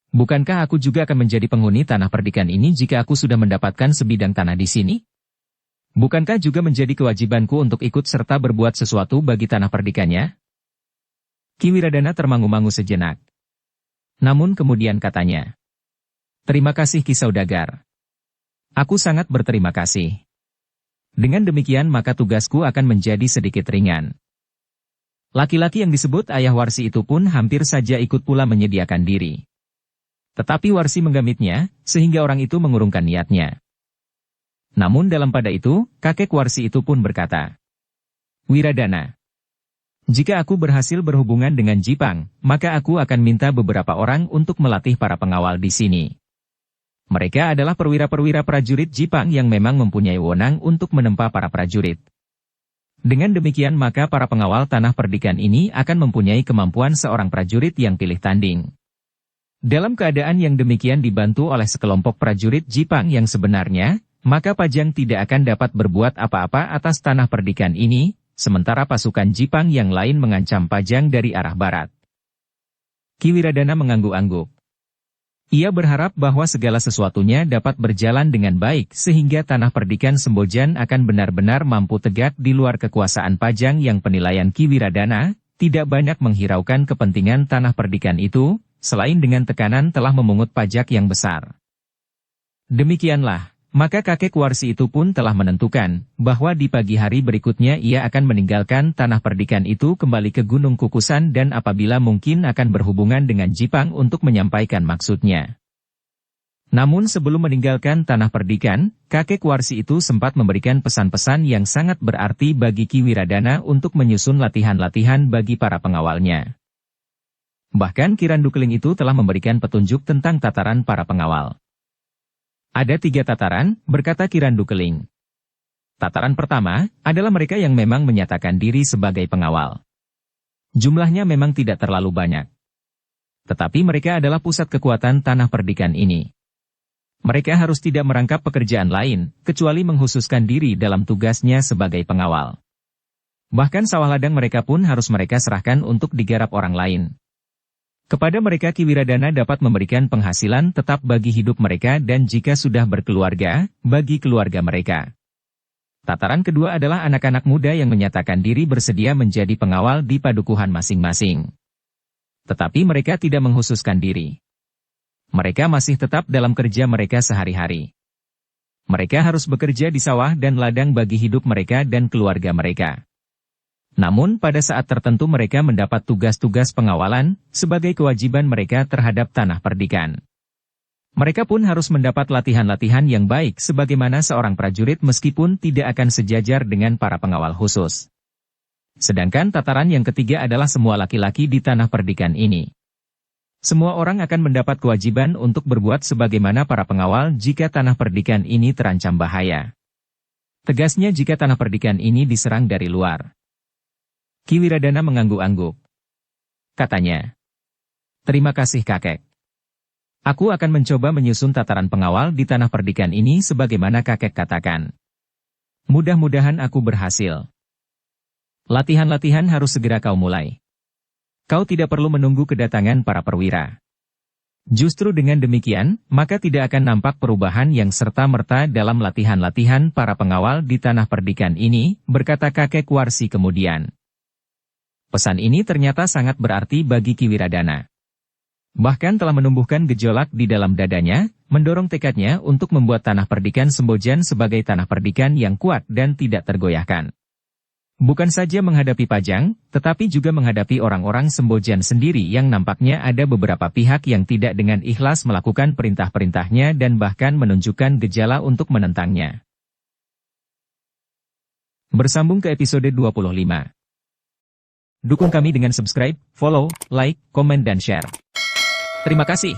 Bukankah aku juga akan menjadi penghuni tanah perdikan ini jika aku sudah mendapatkan sebidang tanah di sini? Bukankah juga menjadi kewajibanku untuk ikut serta berbuat sesuatu bagi tanah perdikannya? Ki Wiradana termangu-mangu sejenak. Namun kemudian katanya, terima kasih Ki Saudagar. Aku sangat berterima kasih. Dengan demikian maka tugasku akan menjadi sedikit ringan. Laki-laki yang disebut ayah Warsi itu pun hampir saja ikut pula menyediakan diri. Tetapi Warsi menggamitnya, sehingga orang itu mengurungkan niatnya. Namun dalam pada itu, kakek Warsi itu pun berkata, Wiradana, jika aku berhasil berhubungan dengan Jipang, maka aku akan minta beberapa orang untuk melatih para pengawal di sini. Mereka adalah perwira-perwira prajurit Jipang yang memang mempunyai wewenang untuk menempa para prajurit. Dengan demikian maka para pengawal tanah perdikan ini akan mempunyai kemampuan seorang prajurit yang pilih tanding. Dalam keadaan yang demikian dibantu oleh sekelompok prajurit Jipang yang sebenarnya, maka Pajang tidak akan dapat berbuat apa-apa atas tanah perdikan ini, sementara pasukan Jipang yang lain mengancam Pajang dari arah barat. Ki Wiradana mengangguk-angguk. Ia berharap bahwa segala sesuatunya dapat berjalan dengan baik sehingga tanah perdikan Sembojan akan benar-benar mampu tegak di luar kekuasaan Pajang yang penilaian Ki Wiradana tidak banyak menghiraukan kepentingan tanah perdikan itu, selain dengan tekanan telah memungut pajak yang besar. Demikianlah. Maka kakek Warsi itu pun telah menentukan, bahwa di pagi hari berikutnya ia akan meninggalkan tanah perdikan itu kembali ke Gunung Kukusan dan apabila mungkin akan berhubungan dengan Jipang untuk menyampaikan maksudnya. Namun sebelum meninggalkan tanah perdikan, kakek Warsi itu sempat memberikan pesan-pesan yang sangat berarti bagi Ki Wiradana untuk menyusun latihan-latihan bagi para pengawalnya. Bahkan Ki Randu Keling itu telah memberikan petunjuk tentang tataran para pengawal. Ada 3 tataran, berkata Ki Randu Keling. Tataran pertama, adalah mereka yang memang menyatakan diri sebagai pengawal. Jumlahnya memang tidak terlalu banyak. Tetapi mereka adalah pusat kekuatan tanah perdikan ini. Mereka harus tidak merangkap pekerjaan lain, kecuali menghususkan diri dalam tugasnya sebagai pengawal. Bahkan sawah ladang mereka pun harus mereka serahkan untuk digarap orang lain. Kepada mereka Ki Wiradana dapat memberikan penghasilan tetap bagi hidup mereka dan jika sudah berkeluarga, bagi keluarga mereka. Tataran kedua adalah anak-anak muda yang menyatakan diri bersedia menjadi pengawal di padukuhan masing-masing. Tetapi mereka tidak menghususkan diri. Mereka masih tetap dalam kerja mereka sehari-hari. Mereka harus bekerja di sawah dan ladang bagi hidup mereka dan keluarga mereka. Namun pada saat tertentu mereka mendapat tugas-tugas pengawalan, sebagai kewajiban mereka terhadap tanah perdikan. Mereka pun harus mendapat latihan-latihan yang baik sebagaimana seorang prajurit meskipun tidak akan sejajar dengan para pengawal khusus. Sedangkan tataran yang ketiga adalah semua laki-laki di tanah perdikan ini. Semua orang akan mendapat kewajiban untuk berbuat sebagaimana para pengawal jika tanah perdikan ini terancam bahaya. Tegasnya jika tanah perdikan ini diserang dari luar. Ki Wiradana mengangguk-angguk. Katanya, terima kasih kakek. Aku akan mencoba menyusun tataran pengawal di tanah perdikan ini sebagaimana kakek katakan. Mudah-mudahan aku berhasil. Latihan-latihan harus segera kau mulai. Kau tidak perlu menunggu kedatangan para perwira. Justru dengan demikian, maka tidak akan nampak perubahan yang serta-merta dalam latihan-latihan para pengawal di tanah perdikan ini, berkata kakek Warsi kemudian. Pesan ini ternyata sangat berarti bagi Ki Wiradana. Bahkan telah menumbuhkan gejolak di dalam dadanya, mendorong tekadnya untuk membuat tanah perdikan Sembojan sebagai tanah perdikan yang kuat dan tidak tergoyahkan. Bukan saja menghadapi Pajang, tetapi juga menghadapi orang-orang Sembojan sendiri yang nampaknya ada beberapa pihak yang tidak dengan ikhlas melakukan perintah-perintahnya dan bahkan menunjukkan gejala untuk menentangnya. Bersambung ke episode 25. Dukung kami dengan subscribe, follow, like, komen dan share. Terima kasih.